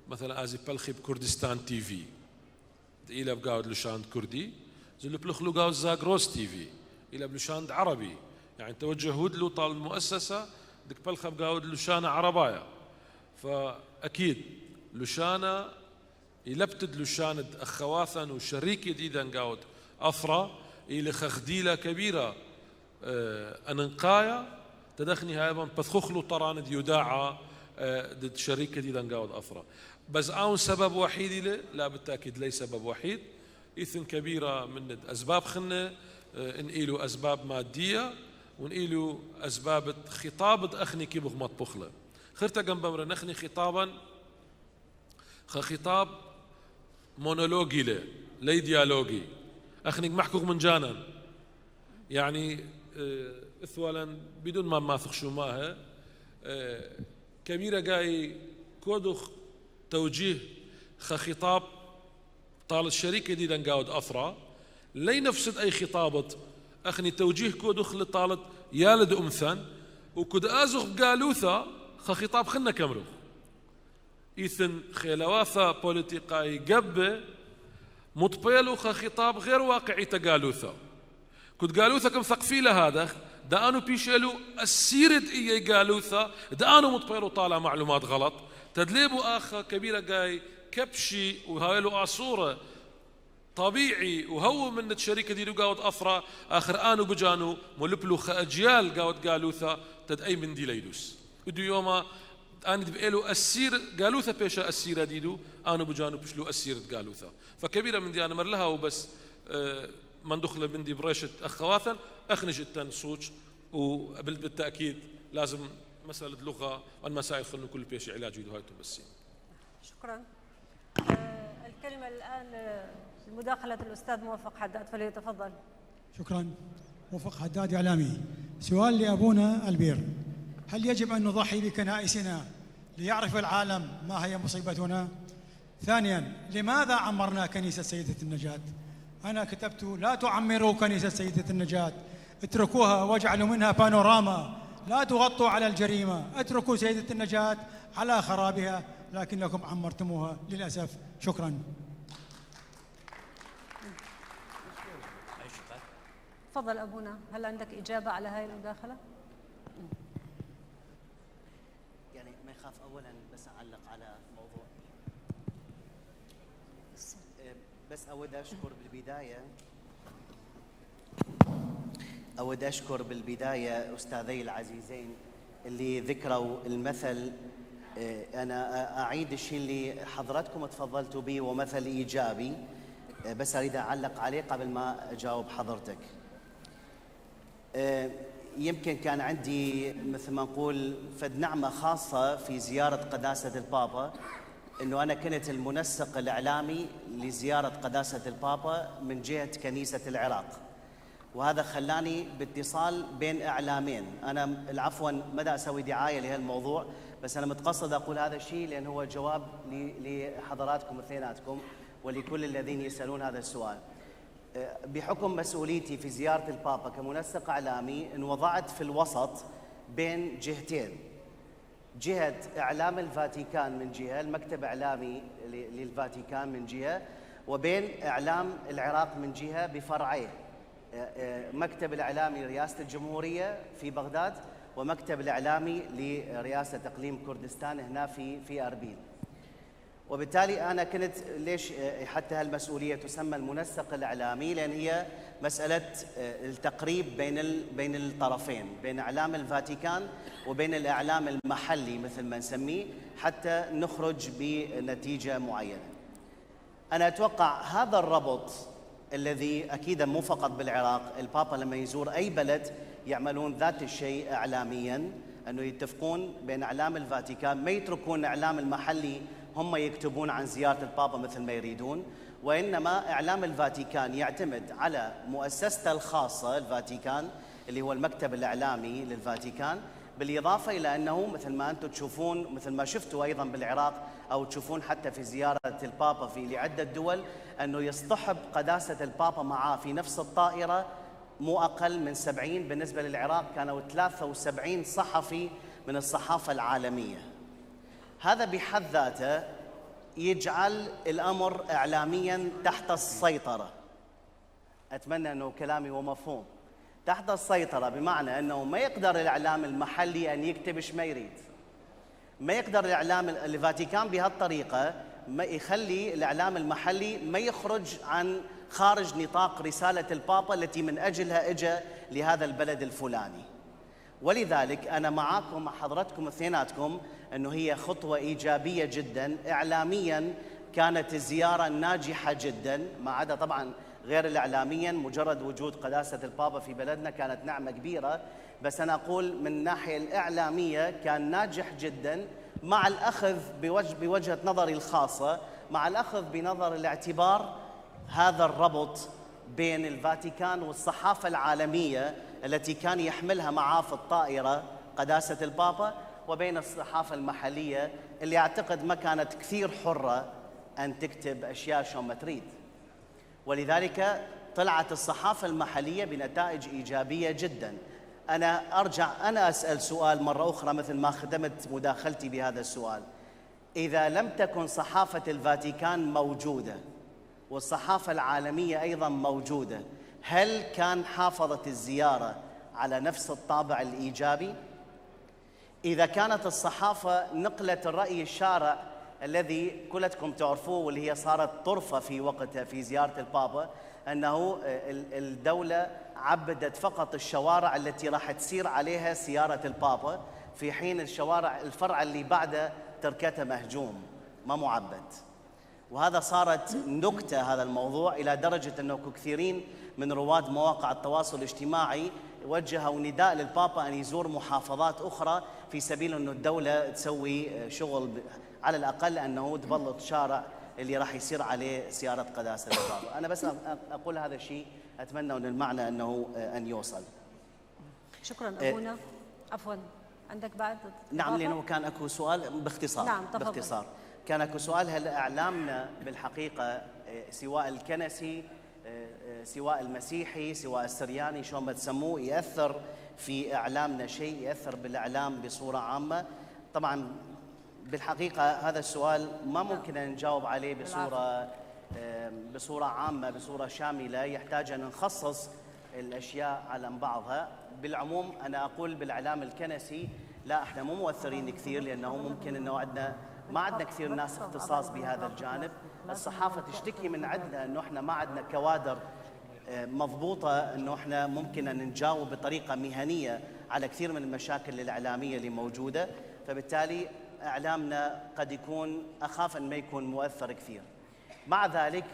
مثلا ازي بلخي بكردستان تي في إلى بقاود لشاند كردي زلوا بلخلو قاود زاغروس تي في إلى بلشاند عربي يعني توجه هودلو طال المؤسسة دك بلخة بقاود لشانة عربايا فأكيد لشانة يلبتد لشاند أخواثا وشريك جديدا قاود أفرا إلى خخديلة كبيرة أننقايا تدخني هاي بثخخلو طراند يداعى ضد شريك جديدا قاود أفرا بس أون سبب وحيد له لا بالتأكيد ليس سبب وحيد إثن كبيرة من أسباب خنة نقيلوا أسباب مادية ونقيلوا أسباب خطاب أخني كي بغمط بخلة خرتا جنب مرة نخني خطابا خطاب مونولوجي له لي ديالوجي أخني محكوك من جانا يعني إثوالا بدون ما ثخشوا ماها كبيرة جاي كودخ توجيه خطاب طال الشريك جديدا قاود أفرا لي نفسد أي خطابة أخني توجيه كودخ لطالت يالد أمثان وكد أزخ قالوثا خطاب خلنا كمرو إثن خيلواثا بوليتيقاي قبة مطبيلو خطاب غير واقعي تقالوثا كد قالوثا كم ثقفيلة هذا دا أنو بيشيلو السيرد إيي قالوثا دا أنو مطبيلو طالع معلومات غلط تدليبو آخر كبيرة جاي كبشي وهايلو آصورة طبيعي وهو من الشركة دي قاود أفرا آخر آنو بجانو ملبلو أجيال قاود قالوثا تدأي من دي ليدوس ودو يوما أنا بقيلو السير قالوثا بيشا السيرة ديدو آنو بجانو بشلو السيرة قالوثا فكبيرة من دي أنا مرلها وبس من دخل من دي بريشة أخواثا أخنج التنسوج وبالتأكيد لازم مسألة لغة والمسائل خلنا كل بيش علاج يدو هاي تبسين. شكرا. الكلمة الآن مداخلة الأستاذ موفق حداد فليتفضل. شكرا. موفق حداد إعلامي. سؤال لأبونا البير، هل يجب أن نضحي بكنائسنا ليعرف العالم ما هي مصيبتنا؟ ثانيا، لماذا عمرنا كنيسة سيدة النجاة؟ أنا كتبت لا تعمروا كنيسة سيدة النجاة، اتركوها واجعلوا منها بانوراما، لا تغطوا على الجريمة، اتركوا سيدة النجاة على خرابها، لكنكم عمرتموها للأسف. شكرا. تفضل أبونا، هل عندك إجابة على هاي المداخلة؟ يعني ما يخاف أولا بس أعلق على موضوع، بس أود أشكر بالبداية أستاذي العزيزين اللي ذكروا المثل. أنا أعيد الشيء اللي حضراتكم تفضلتوا به ومثل إيجابي، بس أريد أعلق عليه قبل ما أجاوب حضرتك. يمكن كان عندي مثل ما نقول فد نعمة خاصة في زيارة قداسة البابا، أنه أنا كنت المنسق الإعلامي لزيارة قداسة البابا من جهة كنيسة العراق، وهذا خلاني باتصال بين إعلامين. أنا عفواً مدى أسوي دعاية لهالموضوع، بس أنا متقصد أقول هذا الشيء لأن هو جواب لحضراتكم اثنيناتكم ولكل الذين يسألون هذا السؤال. بحكم مسؤوليتي في زيارة البابا كمنسق إعلامي انوضعت في الوسط بين جهتين، جهة إعلام الفاتيكان من جهة، المكتب إعلامي للفاتيكان من جهة، وبين إعلام العراق من جهة بفرعين، مكتب الإعلامي لرئاسة الجمهورية في بغداد ومكتب الإعلامي لرئاسة إقليم كردستان هنا في أربيل. وبالتالي أنا كنت ليش حتى هالمسؤولية تسمى المنسق الإعلامي؟ لأن هي مسألة التقريب بين الطرفين، بين إعلام الفاتيكان وبين الإعلام المحلي مثل ما نسميه، حتى نخرج بنتيجة معينة. أنا أتوقع هذا الربط الذي أكيد مو فقط بالعراق، البابا لما يزور أي بلد يعملون ذات الشيء إعلامياً، أنه يتفقون بين إعلام الفاتيكان، ما يتركون الإعلام المحلي هم يكتبون عن زيارة البابا مثل ما يريدون، وإنما إعلام الفاتيكان يعتمد على مؤسسته الخاصة الفاتيكان اللي هو المكتب الإعلامي للفاتيكان، بالإضافة إلى أنه مثل ما أنتم تشوفون، مثل ما شفتوا أيضاً بالعراق أو تشوفون حتى في زيارة البابا في لعدة دول، أنه يصطحب قداسة البابا معاه في نفس الطائرة مو أقل من 70، بالنسبة للعراق كانوا 73 صحفي من الصحافة العالمية. هذا بحد ذاته يجعل الأمر إعلاميا تحت السيطرة. أتمنى أنه كلامي هو مفهوم. تحت السيطرة بمعنى أنه ما يقدر الإعلام المحلي أن يكتب إيش ما يريد، ما يقدر الإعلام الفاتيكان بهالطريقة ما يخلي الإعلام المحلي ما يخرج عن خارج نطاق رسالة البابا التي من أجلها إجا لهذا البلد الفلاني. ولذلك أنا معاكم مع حضرتكم اثنيناتكم أنه هي خطوة إيجابية جدا. إعلاميا كانت الزيارة ناجحة جدا، ما عدا طبعا غير الإعلاميا، مجرد وجود قداسة البابا في بلدنا كانت نعمة كبيرة، بس أنا أقول من الناحية الإعلامية كان ناجح جدا، مع الأخذ بوجهة نظري الخاصة، مع الأخذ بنظر الاعتبار هذا الربط بين الفاتيكان والصحافة العالمية التي كان يحملها معاه في الطائرة قداسة البابا، وبين الصحافة المحلية اللي أعتقد ما كانت كثير حرة أن تكتب أشياء شو ما تريد. ولذلك طلعت الصحافة المحلية بنتائج إيجابية جدا. أنا أسأل سؤال مرة أخرى مثل ما ختمت مداخلتي بهذا السؤال: إذا لم تكن صحافة الفاتيكان موجودة والصحافة العالمية أيضا موجودة، هل كان حافظت الزيارة على نفس الطابع الإيجابي؟ إذا كانت الصحافة نقلت الرأي الشارع الذي كلكم تعرفوه واللي هي صارت طرفة في وقتها في زيارة البابا، أنه الدولة عبدت فقط الشوارع التي راح تسير عليها سيارة البابا، في حين الفرع اللي بعده تركته مهجوم ما معبد. وهذا صارت نكتة هذا الموضوع، إلى درجة أنه كثيرين من رواد مواقع التواصل الاجتماعي وجهوا نداء للبابا أن يزور محافظات أخرى في سبيل أنه الدولة تسوي شغل على الأقل أنه تبلط شارع اللي راح يصير عليه سيارة قداسة البابا. أنا بس أقول هذا الشيء، أتمنى أن المعنى أن يوصل. شكرا أبونا. عفوا، عندك بعد؟ نعم، لأنه كان أكو سؤال باختصار. نعم تفضل. باختصار كان أكو سؤال: هل إعلامنا بالحقيقة سواء الكنسي سواء المسيحي سواء السرياني شو ما تسموه يأثر في إعلامنا شيء، يأثر بالإعلام بصورة عامة؟ طبعا بالحقيقة هذا السؤال ما ممكن أن نجاوب عليه بصورة عامة بصورة شاملة، يحتاج أن نخصص الأشياء على بعضها. بالعموم أنا أقول بالإعلام الكنسي لا، احنا مو مؤثرين كثير، لأنه ممكن أنه ما عندنا كثير ناس اختصاص بهذا الجانب. الصحافة تشتكي من عندنا أنه احنا ما عندنا كوادر مضبوطة أنه احنا ممكن أن نجاوب بطريقة مهنية على كثير من المشاكل الإعلامية اللي موجودة، فبالتالي إعلامنا قد يكون أخاف أن ما يكون مؤثر كثير. مع ذلك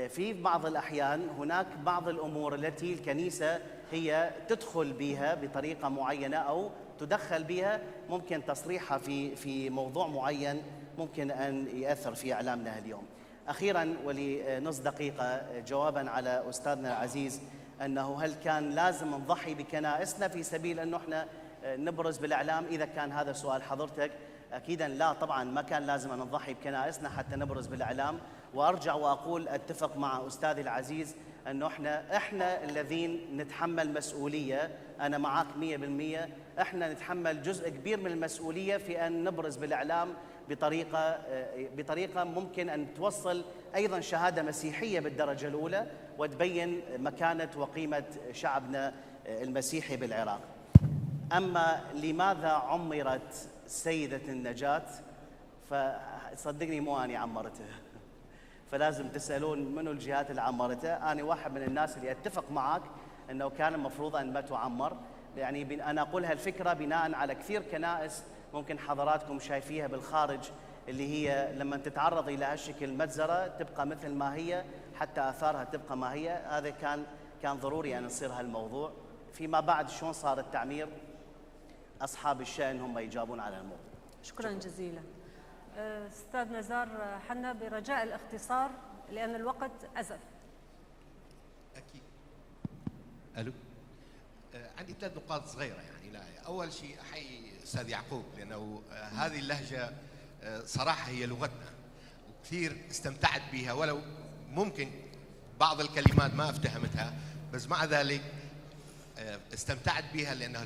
في بعض الأحيان هناك بعض الأمور التي الكنيسة هي تدخل بها بطريقة معينة أو تدخل بها، ممكن تصريحها في موضوع معين ممكن أن يأثر في إعلامنا اليوم. أخيراً ولنص دقيقة جواباً على أستاذنا العزيز، أنه هل كان لازم نضحي بكنائسنا في سبيل أنه احنا نبرز بالإعلام؟ إذا كان هذا سؤال حضرتك، أكيداً لا، طبعاً ما كان لازم أن نضحي بكنائسنا حتى نبرز بالإعلام. وأرجع وأقول أتفق مع أستاذي العزيز أنه إحنا الذين نتحمل مسؤولية. أنا معاك 100%، إحنا نتحمل جزء كبير من المسؤولية في أن نبرز بالإعلام بطريقة ممكن أن توصل أيضاً شهادة مسيحية بالدرجة الأولى وتبين مكانة وقيمة شعبنا المسيحي بالعراق. أما لماذا عمرت سيدة النجاة، فصدقني مو أنا عمرتها، فلازم تسألون منو الجهات اللي عمرتها. أنا واحد من الناس اللي أتفق معك أنه كان المفروض أن ما تعمر. يعني أنا أقول هالفكرة بناء على كثير كنائس ممكن حضراتكم شايفيها بالخارج، اللي هي لما تتعرض إلى هالشكل مجزرة تبقى مثل ما هي، حتى آثارها تبقى ما هي. هذا كان ضروري أن يصير هالموضوع. فيما بعد شلون صار التعمير، أصحاب الشأن هم يجابون على الموضوع. شكرا جزيلا. أستاذ نزار حنا، برجاء الاختصار لأن الوقت أزف. أكيد. ألو. عندي 3 نقاط صغيرة يعني. لا، أول شيء أحيي أستاذ يعقوب، لأنه هذه اللهجة صراحة هي لغتنا وكثير استمتعت بها، ولو ممكن بعض الكلمات ما افتهمتها، بس مع ذلك استمتعت بها لأنها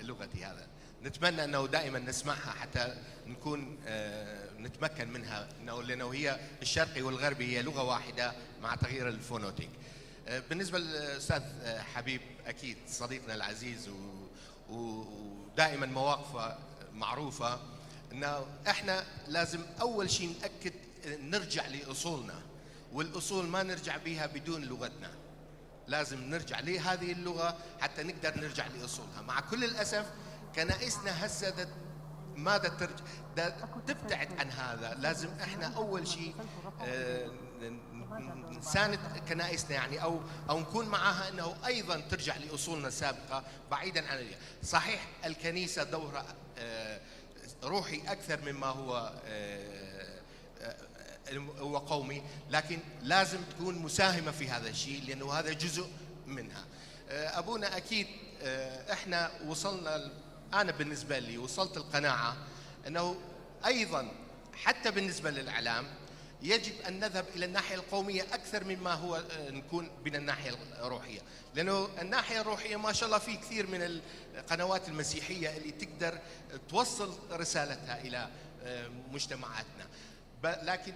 لغتي. هذا نتمنى أنه دائما نسمعها حتى نكون نتمكن منها، لأنه هي الشرقي والغربي هي لغة واحدة مع تغيير الفونوتيك. بالنسبة للأستاذ حبيب أكيد صديقنا العزيز ودائما مواقفه معروفة، أنه إحنا لازم أول شيء نأكد نرجع لأصولنا، والأصول ما نرجع بها بدون لغتنا، لازم نرجع لهذه اللغة حتى نقدر نرجع لأصولها. مع كل الأسف كنائسنا هسه تبتعد عن هذا. لازم احنا اول شيء نساند كنائسنا يعني او نكون معها انه ايضا ترجع لاصولنا السابقه بعيدا عن صحيح الكنيسه دورها روحي اكثر مما هو قومي، لكن لازم تكون مساهمه في هذا الشيء لانه هذا جزء منها. ابونا اكيد احنا وصلنا، انا بالنسبه لي وصلت القناعه انه ايضا حتى بالنسبه للاعلام يجب ان نذهب الى الناحيه القوميه اكثر مما هو نكون من الناحيه الروحيه، لانه الناحيه الروحيه ما شاء الله في كثير من القنوات المسيحيه اللي تقدر توصل رسالتها الى مجتمعاتنا، لكن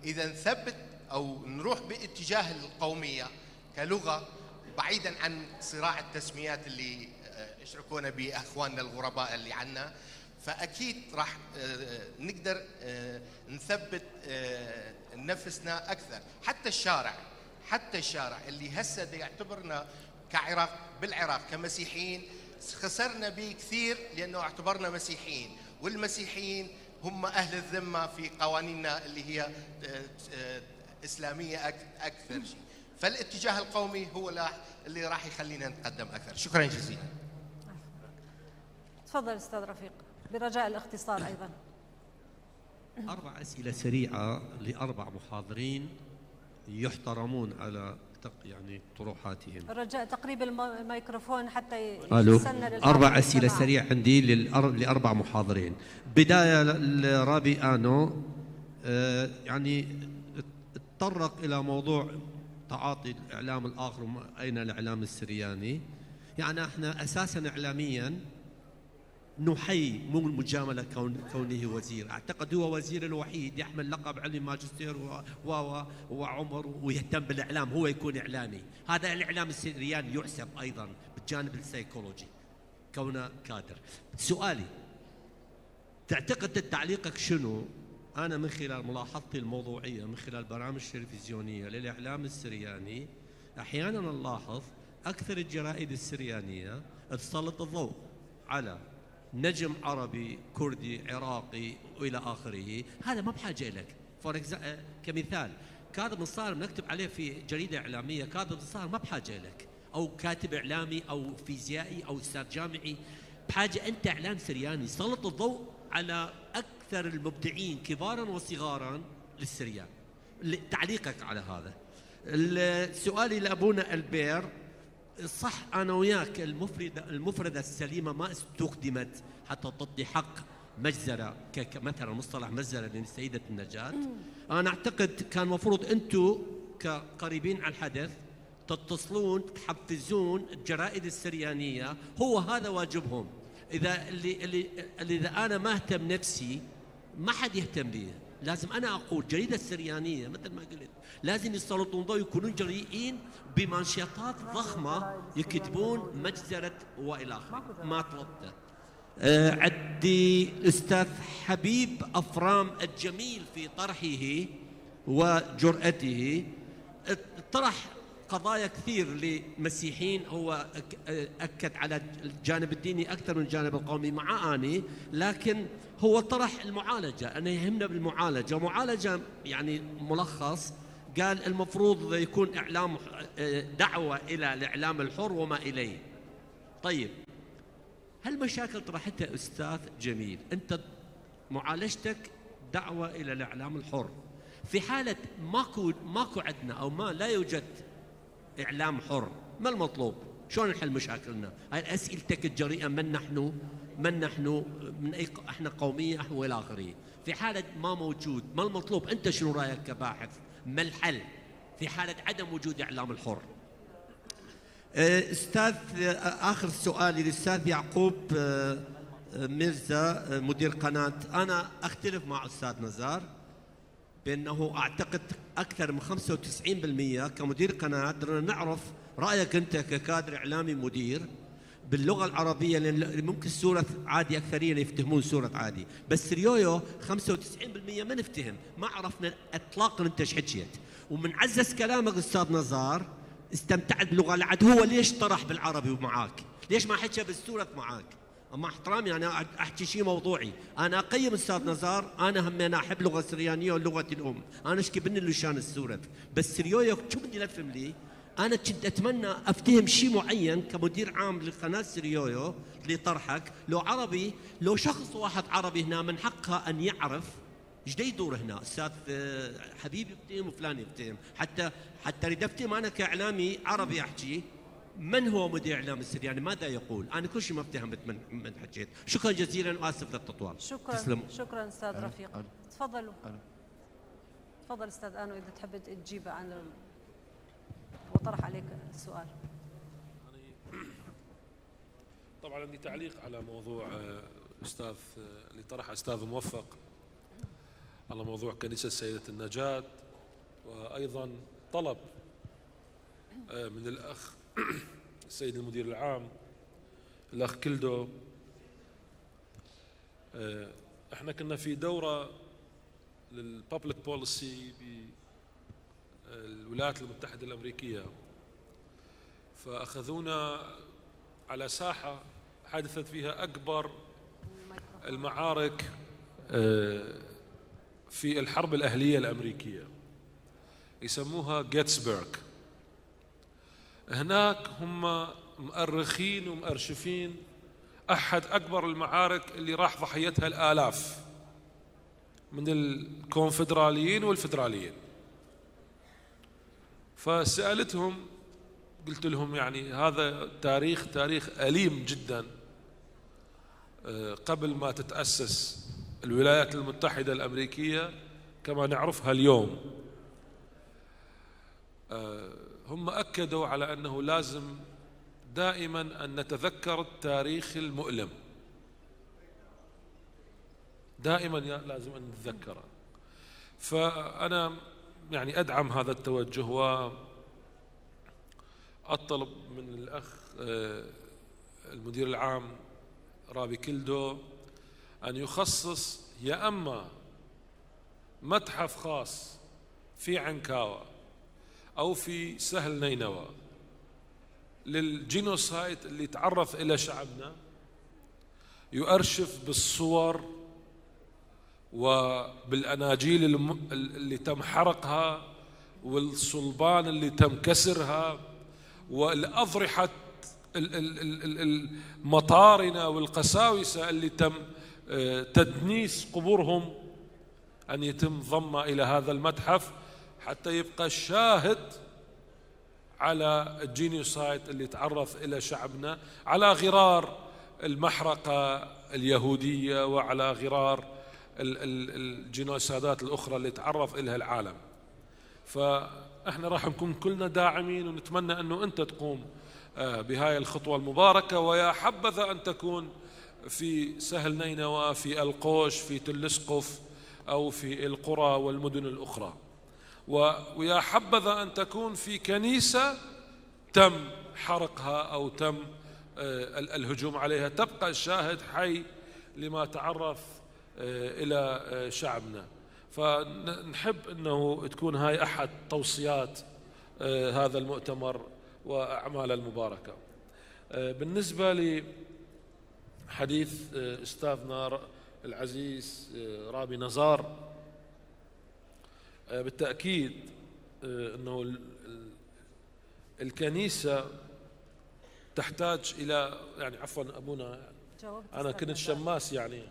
اذا نثبت او نروح باتجاه القوميه كلغه بعيدا عن صراع التسميات اللي اشركونا باخواننا الغرباء اللي عنا، فاكيد راح نقدر نثبت نفسنا اكثر. حتى الشارع اللي هسه يعتبرنا كعراق بالعراق كمسيحيين خسرنا به كثير لانه اعتبرنا مسيحيين، والمسيحيين هم اهل الذمه في قوانيننا اللي هي اسلاميه اكثر شيء، فالاتجاه القومي هو اللي راح يخلينا نتقدم اكثر. شكرا جزيلا. تفضل استاذ رفيق برجاء الاختصار ايضا. 4 أسئلة سريعة ل4 محاضرين يحترمون على يعني طروحاتهم. رجاء تقريب الميكروفون حتى يسنى 4 أسئلة سريعة عندي ل4 محاضرين. بداية لرابي آنو، يعني تطرق إلى موضوع تعاطي الإعلام الآخر، أين الإعلام السرياني؟ يعني احنا أساسا إعلاميا نحيي مو المجاملة كونه وزير، أعتقد هو وزير الوحيد يحمل لقب علم ماجستير وعمر ويهتم بالإعلام، هو يكون إعلامي. هذا الإعلام السرياني يحسب أيضا بالجانب السيكولوجي كونه كادر. سؤالي، تعتقد تعليقك شنو؟ أنا من خلال ملاحظتي الموضوعية من خلال برامج تلفزيونية للإعلام السرياني أحيانا نلاحظ أكثر الجرائد السريانية تسلط الضوء على نجم عربي كردي عراقي وإلى آخره، هذا ما بحاجة لك. كمثال كاظم الصارم نكتب عليه في جريدة إعلامية، كاظم الصارم ما بحاجة لك، أو كاتب إعلامي أو فيزيائي أو أستاذ جامعي، بحاجة أنت إعلام سرياني سلط الضوء على أكثر المبدعين كبارا وصغارا للسريان. تعليقك على هذا. سؤالي لأبونا البير، صح أنا وياك المفردة السليمة ما استخدمت حتى تعطي حق مجزرة كمثلا مصطلح مجزرة لسيدة النجاة. أنا أعتقد كان المفروض أنتم كقريبين على الحدث تتصلون تحفزون الجرائد السريانية، هو هذا واجبهم. إذا أنا ما اهتم نفسي ما حد يهتم بي. لازم أنا أقول جريدة السريانية مثل ما قلت لازم يسلطون ضوء، يكونون جريئين بمنشطات ضخمة يكتبون مجزرة وإلى آخره. ما طلبته. عندي الأستاذ حبيب أفرام الجميل في طرحه وجرأته، طرح قضايا كثير لمسيحيين، هو أكد على الجانب الديني أكثر من الجانب القومي مع أني، لكن هو طرح المعالجة. أنا يهمنا بالمعالجة، معالجة يعني ملخص قال المفروض يكون إعلام دعوة إلى الإعلام الحر وما إليه. طيب هالمشاكل طرحتها أستاذ جميل، أنت معالجتك دعوة إلى الإعلام الحر. في حالة ماكو عندنا أو ما لا يوجد إعلام حر، ما المطلوب؟ شلون نحل مشاكلنا؟ هاي أسئلتك الجريئة، من نحن من أي احنا قومية احنا والى آخره. في حالة ما موجود ما المطلوب؟ أنت شنو رأيك كباحث؟ ما الحل في حالة عدم وجود إعلام الحر؟ أستاذ، آخر سؤالي للأستاذ يعقوب ميرزا مدير قناة. أنا أختلف مع أستاذ نزار بأنه أعتقد أكثر من 95% كمدير قناة بدنا نعرف رأيك أنت ككادر إعلامي مدير باللغة العربية، لأن ممكن سورة عادي أكثرين يفتهمون سورة عادي، بس ريويو 95% ما نفتهم، ما عرفنا إطلاقا أنت ايش حكيت. ومن عزز كلامك أستاذ نزار استمتعت باللغة العاد، هو ليش طرح بالعربي ومعاك؟ ليش ما حكى بالسورة معاك؟ أما احترامي أنا أحكي شيء موضوعي، أنا أقيم أستاذ نزار، أنا هم أنا أحب لغة سريانية ولغتي الأم، أنا اشكي بني لشان السورة، بس ريويو شو بدي أفهم لي؟ أنا كنت أتمنى أفتهم شيء معين كمدير عام لقناة سريويو لطرحك، لو عربي، لو شخص واحد عربي هنا من حقها أن يعرف ايش يدور هنا. أستاذ حبيبي يفتهم وفلان يفتهم، حتى أريد أفتهم أنا كإعلامي عربي أحكي من هو مدير إعلام السرياني، ماذا يقول؟ أنا كل شيء ما افتهمت من حكيت. شكرا جزيلا وآسف للتطوال. شكرا أستاذ رفيق. تفضلوا. تفضل أستاذ آنو إذا تحب تجيب عن وطرح عليك السؤال. طبعا عندي تعليق على موضوع أستاذ اللي طرح أستاذ موفق على موضوع كنيسة سيدة النجاة، وأيضا طلب من الأخ السيد المدير العام الأخ كلدو. احنا كنا في دورة للبابليك بوليسي بالولايات المتحدة الأمريكية، فأخذونا على ساحة حدثت فيها أكبر المعارك في الحرب الأهلية الأمريكية، يسموها جيتسبرغ. هناك هم مؤرخين ومؤرشفين أحد أكبر المعارك اللي راح ضحيتها الآلاف من الكونفدراليين والفدراليين. فسألتهم، قلت لهم يعني هذا تاريخ أليم جدا قبل ما تتأسس الولايات المتحدة الأمريكية كما نعرفها اليوم. هم أكدوا على أنه لازم دائما أن نتذكر التاريخ المؤلم، دائما لازم أن نتذكره. فأنا يعني أدعم هذا التوجه، وأطلب من الأخ المدير العام رابي كلدو أن يخصص يا أما متحف خاص في عنكاوة أو في سهل نينوى للجينوسايد اللي تعرض إلى شعبنا، يؤرشف بالصور وبالأناجيل اللي تم حرقها والصلبان اللي تم كسرها والأضرحة المطارنة والقساوسة اللي تم تدنيس قبورهم، أن يتم ضمها إلى هذا المتحف حتى يبقى الشاهد على الجينوسايد اللي تعرض إلى شعبنا، على غرار المحرقة اليهودية وعلى غرار الجينوسايدات الأخرى اللي تعرض إليها العالم. فإحنا راح نكون كلنا داعمين ونتمنى أنه أنت تقوم بهاي الخطوة المباركة، ويا حبذا أن تكون في سهل نينوى، في القوش، في تلسقف، أو في القرى والمدن الأخرى، ويا حبذا أن تكون في كنيسة تم حرقها أو تم الهجوم عليها، تبقى الشاهد حي لما تعرض إلى شعبنا. فنحب أنه تكون هاي أحد توصيات هذا المؤتمر وأعمال المباركة. بالنسبة لحديث أستاذنا العزيز رابي نزار، بالتأكيد أنه الكنيسة تحتاج إلى، يعني عفوا أبونا أنا كنت شماس، يعني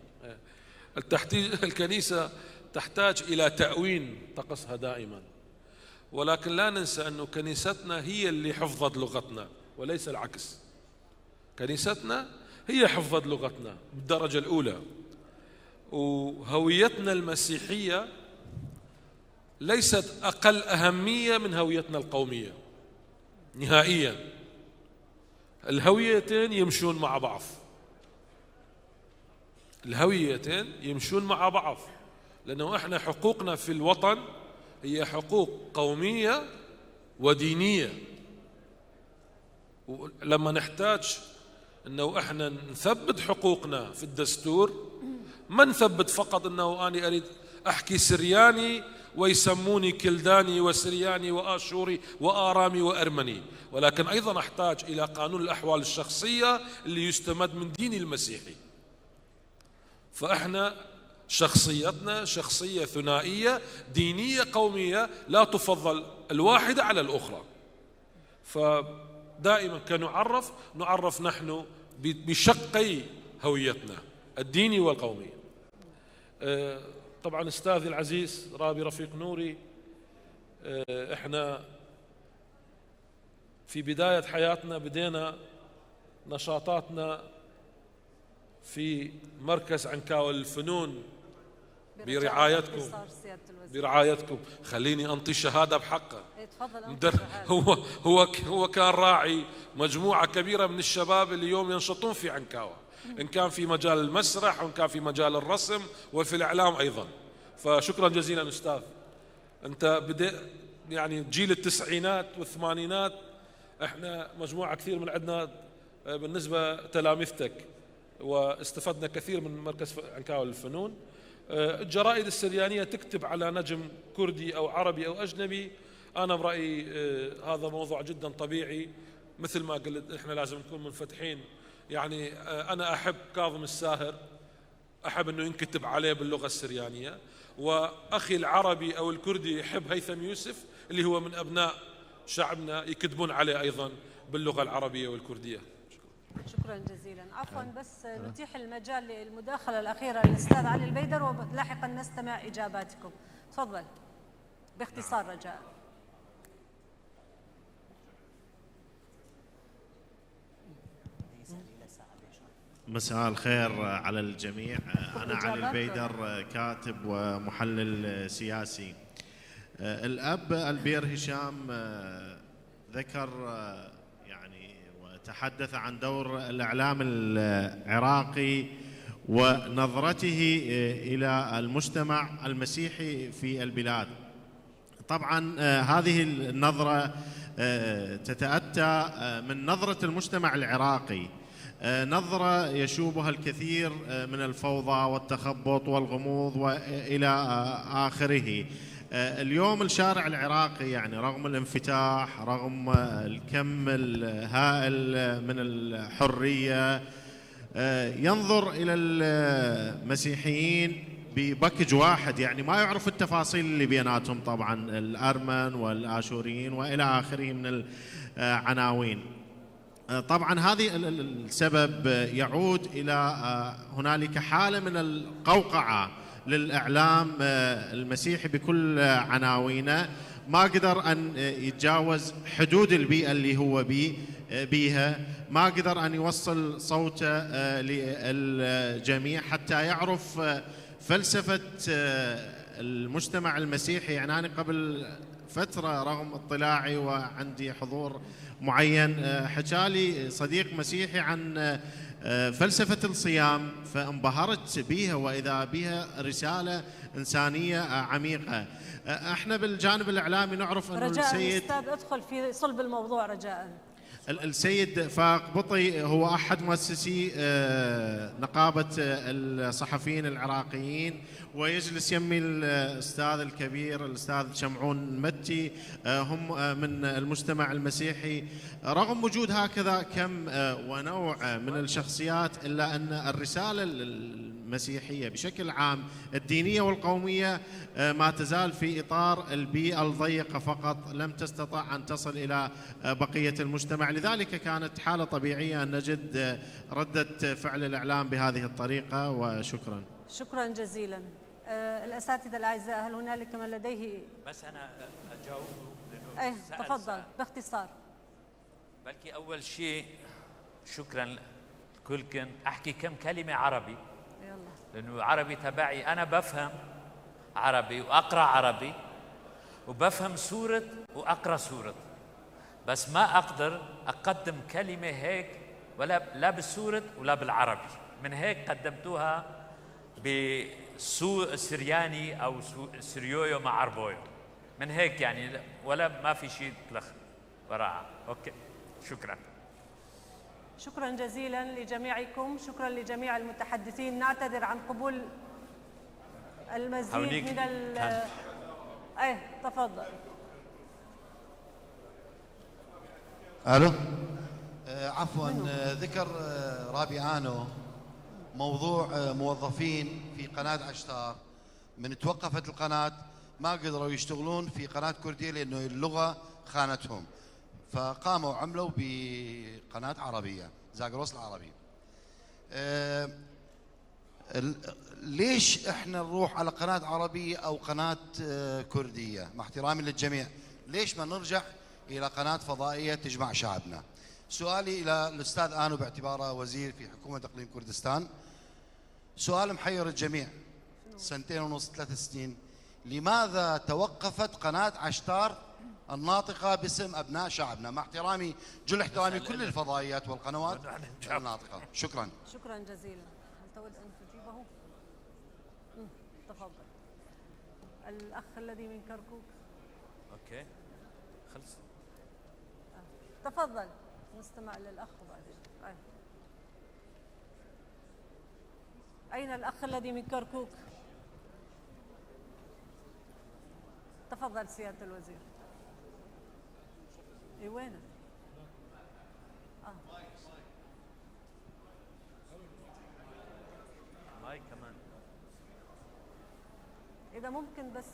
الكنيسة تحتاج إلى تأوين طقسها دائما، ولكن لا ننسى أنه كنيستنا هي اللي حفظت لغتنا وليس العكس. كنيستنا هي حفظت لغتنا بالدرجة الأولى، وهويتنا المسيحية ليست أقل أهمية من هويتنا القومية نهائيا. الهويتين يمشون مع بعض، الهويتين يمشون مع بعض، لأنه إحنا حقوقنا في الوطن هي حقوق قومية ودينية. ولما نحتاج أنه إحنا نثبت حقوقنا في الدستور، ما نثبت فقط أنه أنا أريد أحكي سرياني ويسموني كلداني وسرياني وآشوري وآرامي وأرمني، ولكن أيضا أحتاج إلى قانون الأحوال الشخصية اللي يستمد من ديني المسيحي. فإحنا شخصيتنا شخصية ثنائية دينية قومية، لا تفضل الواحدة على الأخرى. فدائما نعرف نحن بشقي هويتنا الديني والقومي. طبعا أستاذي العزيز رابي رفيق نوري، إحنا في بداية حياتنا بدينا نشاطاتنا في مركز عنكاوة للفنون برعايتكم. خليني أنطي شهادة بحقه. هو كان راعي مجموعة كبيرة من الشباب اللي اليوم ينشطون في عنكاوة، إن كان في مجال المسرح وإن كان في مجال الرسم وفي الإعلام أيضا. فشكرا جزيلا أستاذ. أنت يعني جيل التسعينات والثمانينات، إحنا مجموعة كثير من عندنا بالنسبة تلامذتك، واستفدنا كثير من مركز عنكاوة للفنون. الجرائد السريانية تكتب على نجم كردي أو عربي أو أجنبي، أنا برأيي هذا موضوع جدا طبيعي. مثل ما قلت إحنا لازم نكون منفتحين. يعني أنا أحب كاظم الساهر، أحب أنه ينكتب عليه باللغة السريانية، وأخي العربي أو الكردي يحب هيثم يوسف اللي هو من أبناء شعبنا، يكتبون عليه أيضا باللغة العربية والكردية. شكرا جزيلا. عفوا بس نتيح المجال للمداخلة الأخيرة للأستاذ علي البيدر، ولاحقا نستمع إجاباتكم. تفضل باختصار رجاء. مساء الخير على الجميع. أنا علي البيدر، كاتب ومحلل سياسي. الأب البير هشام ذكر يعني وتحدث عن دور الإعلام العراقي ونظرته إلى المجتمع المسيحي في البلاد. طبعا هذه النظرة تتأتى من نظرة المجتمع العراقي، نظرة يشوبها الكثير من الفوضى والتخبط والغموض وإلى آخره. اليوم الشارع العراقي يعني رغم الانفتاح، رغم الكم الهائل من الحرية، ينظر إلى المسيحيين ببكج واحد، يعني ما يعرف التفاصيل اللي بيناتهم، طبعا الأرمن والآشوريين وإلى آخره من العناوين. طبعا هذه السبب يعود إلى هنالك حالة من القوقعة للإعلام المسيحي بكل عناوينه، ما قدر أن يتجاوز حدود البيئة اللي هو بيها، ما قدر أن يوصل صوته للجميع حتى يعرف فلسفة المجتمع المسيحي. يعني أنا قبل فترة رغم اطلاعي وعندي حضور معين حكالي صديق مسيحي عن فلسفة الصيام، فانبهرت بها وإذا بها رسالة إنسانية عميقة. احنا بالجانب الإعلامي نعرف أنه رجاء السيد أستاذ ادخل في صلب الموضوع رجاء. السيد فاق بطي هو أحد مؤسسي نقابة الصحفيين العراقيين، ويجلس يمي الأستاذ الكبير الأستاذ شمعون متي، هم من المجتمع المسيحي. رغم وجود هكذا كم ونوع من الشخصيات، إلا أن الرسالة المسيحية بشكل عام الدينية والقومية ما تزال في إطار البيئة الضيقة فقط، لم تستطع أن تصل إلى بقية المجتمع. لذلك كانت حالة طبيعية أن نجد ردة فعل الإعلام بهذه الطريقة. وشكرا. شكرا جزيلا. الأساتذة الأعزاء، هل هنالك من لديه؟ بس أنا أجاوب. أيه تفضل باختصار. بلكي أول شيء شكرا لكلكم. أحكي كم كلمة عربي يلا، لأنه عربي تبعي، أنا بفهم عربي وأقرأ عربي وبفهم سورة وأقرأ سورة، بس ما أقدر أقدم كلمة هيك ولا لا بالسوري ولا بالعربي، من هيك قدمتوها بسرياني أو سريويو مع عربويو، من هيك يعني، ولا ما في شيء تلخ وراها. أوكي، شكرا. شكرا جزيلا لجميعكم، شكرا لجميع المتحدثين. نعتذر عن قبول المزيد من تفضل. الو. عفوا، ذكر رابي آنو موضوع موظفين في قناة عشتار من توقفت القناة ما قدروا يشتغلون في قناة كردية لأنه اللغة خانتهم، فقاموا عملوا بقناة عربية زاغروس العربي. ليش احنا نروح على قناة عربية أو قناة كردية؟ مع احترامي للجميع، ليش ما نرجع إلى قناة فضائية تجمع شعبنا؟ سؤالي إلى الأستاذ آنو باعتباره وزير في حكومة إقليم كردستان، سؤال محير الجميع، 2.5 3 سنين، لماذا توقفت قناة عشتار الناطقة باسم أبناء شعبنا؟ مع احترامي، جل احترامي كل الفضائيات والقنوات الناطقة. شكرا. شكرا جزيلا. هل تود أن تجيبه؟ تفضل. الأخ الذي من كركوك. أوكي، خلص. تفضل، نستمع للأخ وبعدين. أين الأخ الذي من كركوك؟ تفضل سيادة الوزير. إيه وينه؟ ماي كمان. إذا ممكن بس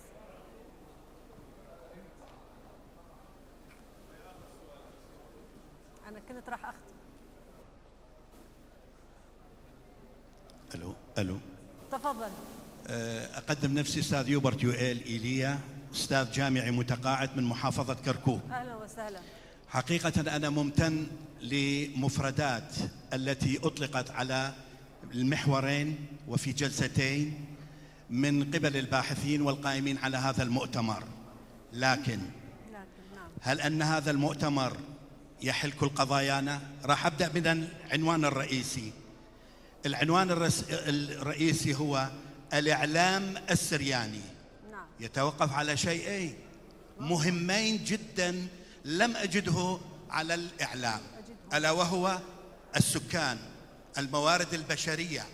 أنا كنت راح أختم. ألو. تفضل. أقدم نفسي أستاذ يوبرت يوئيل إيليا، أستاذ جامعي متقاعد من محافظة كركوك. أهلا وسهلا. حقيقة أنا ممتن لمفردات التي أطلقت على المحورين وفي جلستين من قبل الباحثين والقائمين على هذا المؤتمر، لكن هل أن هذا المؤتمر يحل كل قضايانا؟ راح أبدأ من العنوان الرئيسي. العنوان الرئيسي هو الإعلام السرياني. يتوقف على شيئين مهمين جدا لم أجده على الإعلام، ألا وهو السكان، الموارد البشرية،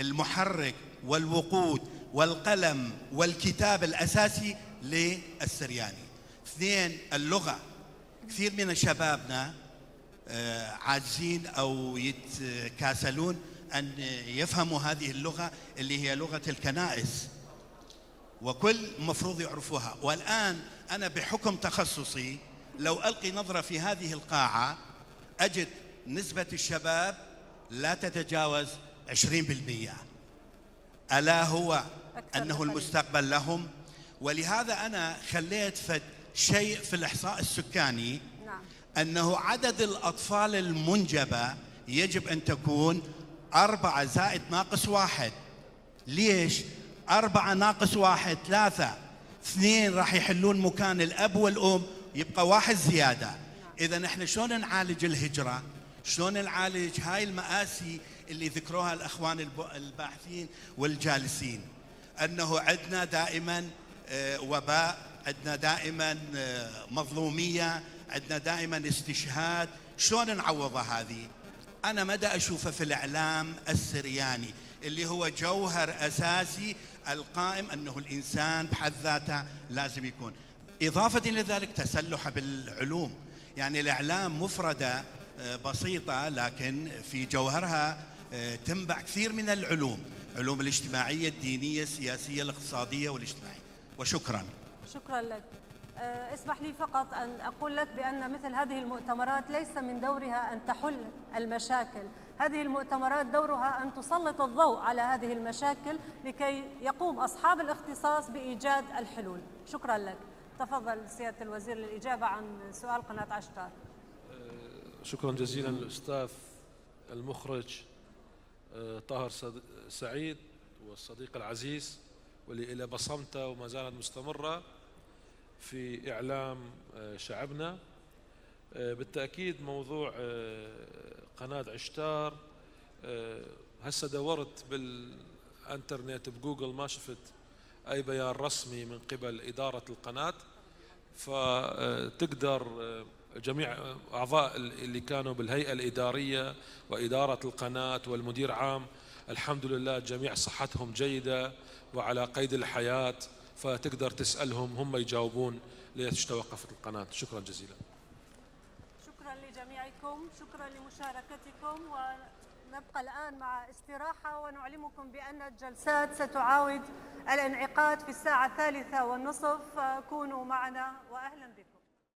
المحرك والوقود والقلم والكتاب الأساسي للسرياني. 2، اللغة. كثير من شبابنا عاجزين أو يتكاسلون أن يفهموا هذه اللغة اللي هي لغة الكنائس، وكل مفروض يعرفوها. والآن أنا بحكم تخصصي لو ألقي نظرة في هذه القاعة أجد نسبة الشباب لا تتجاوز 20%، ألا هو أنه المستقبل لهم. ولهذا أنا خليت شيء في الإحصاء السكاني أنه عدد الأطفال المنجبة يجب أن تكون 4 زائد ناقص 1. ليش؟ 4 ناقص 1 3، 2 راح يحلون مكان الأب والأم، يبقى 1 زيادة. إذا احنا شلون نعالج الهجرة؟ شلون نعالج هاي المآسي اللي ذكروها الأخوان الباحثين والجالسين؟ أنه عندنا دائما وباء، عندنا دائما مظلومية، عندنا دائما استشهاد. شلون نعوض هذه؟ أنا مدى أشوفه في الإعلام السرياني اللي هو جوهر أساسي القائم أنه الإنسان بحد ذاته لازم يكون. إضافة إلى ذلك تسلح بالعلوم، يعني الإعلام مفردة بسيطة لكن في جوهرها تنبع كثير من العلوم، علوم الاجتماعية، الدينية، السياسية، الاقتصادية والاجتماعية. وشكرا. شكرا لك. اسمح لي فقط أن أقول لك بأن مثل هذه المؤتمرات ليس من دورها أن تحل المشاكل، هذه المؤتمرات دورها أن تسلط الضوء على هذه المشاكل لكي يقوم أصحاب الاختصاص بإيجاد الحلول. شكرا لك. تفضل سيادة الوزير للإجابة عن سؤال قناة عشتار. شكرا جزيلا للأستاذ المخرج طاهر سعيد والصديق العزيز، واللي إلى بصمته وما زالت مستمرة في إعلام شعبنا. بالتأكيد موضوع قناة عشتار، هسه دورت بالانترنت بجوجل ما شفت أي بيان رسمي من قبل إدارة القناة، فتقدر جميع أعضاء اللي كانوا بالهيئة الإدارية وإدارة القناة والمدير عام الحمد لله جميع صحتهم جيدة وعلى قيد الحياة، فتقدر تسألهم هم يجاوبون ليش توقفت القناة. شكرا جزيلا. شكرا لجميعكم، شكرا لمشاركتكم، ونبقى الآن مع استراحة ونعلمكم بأن الجلسات ستعاود الانعقاد في الساعة 3:30. كونوا معنا وأهلا بكم.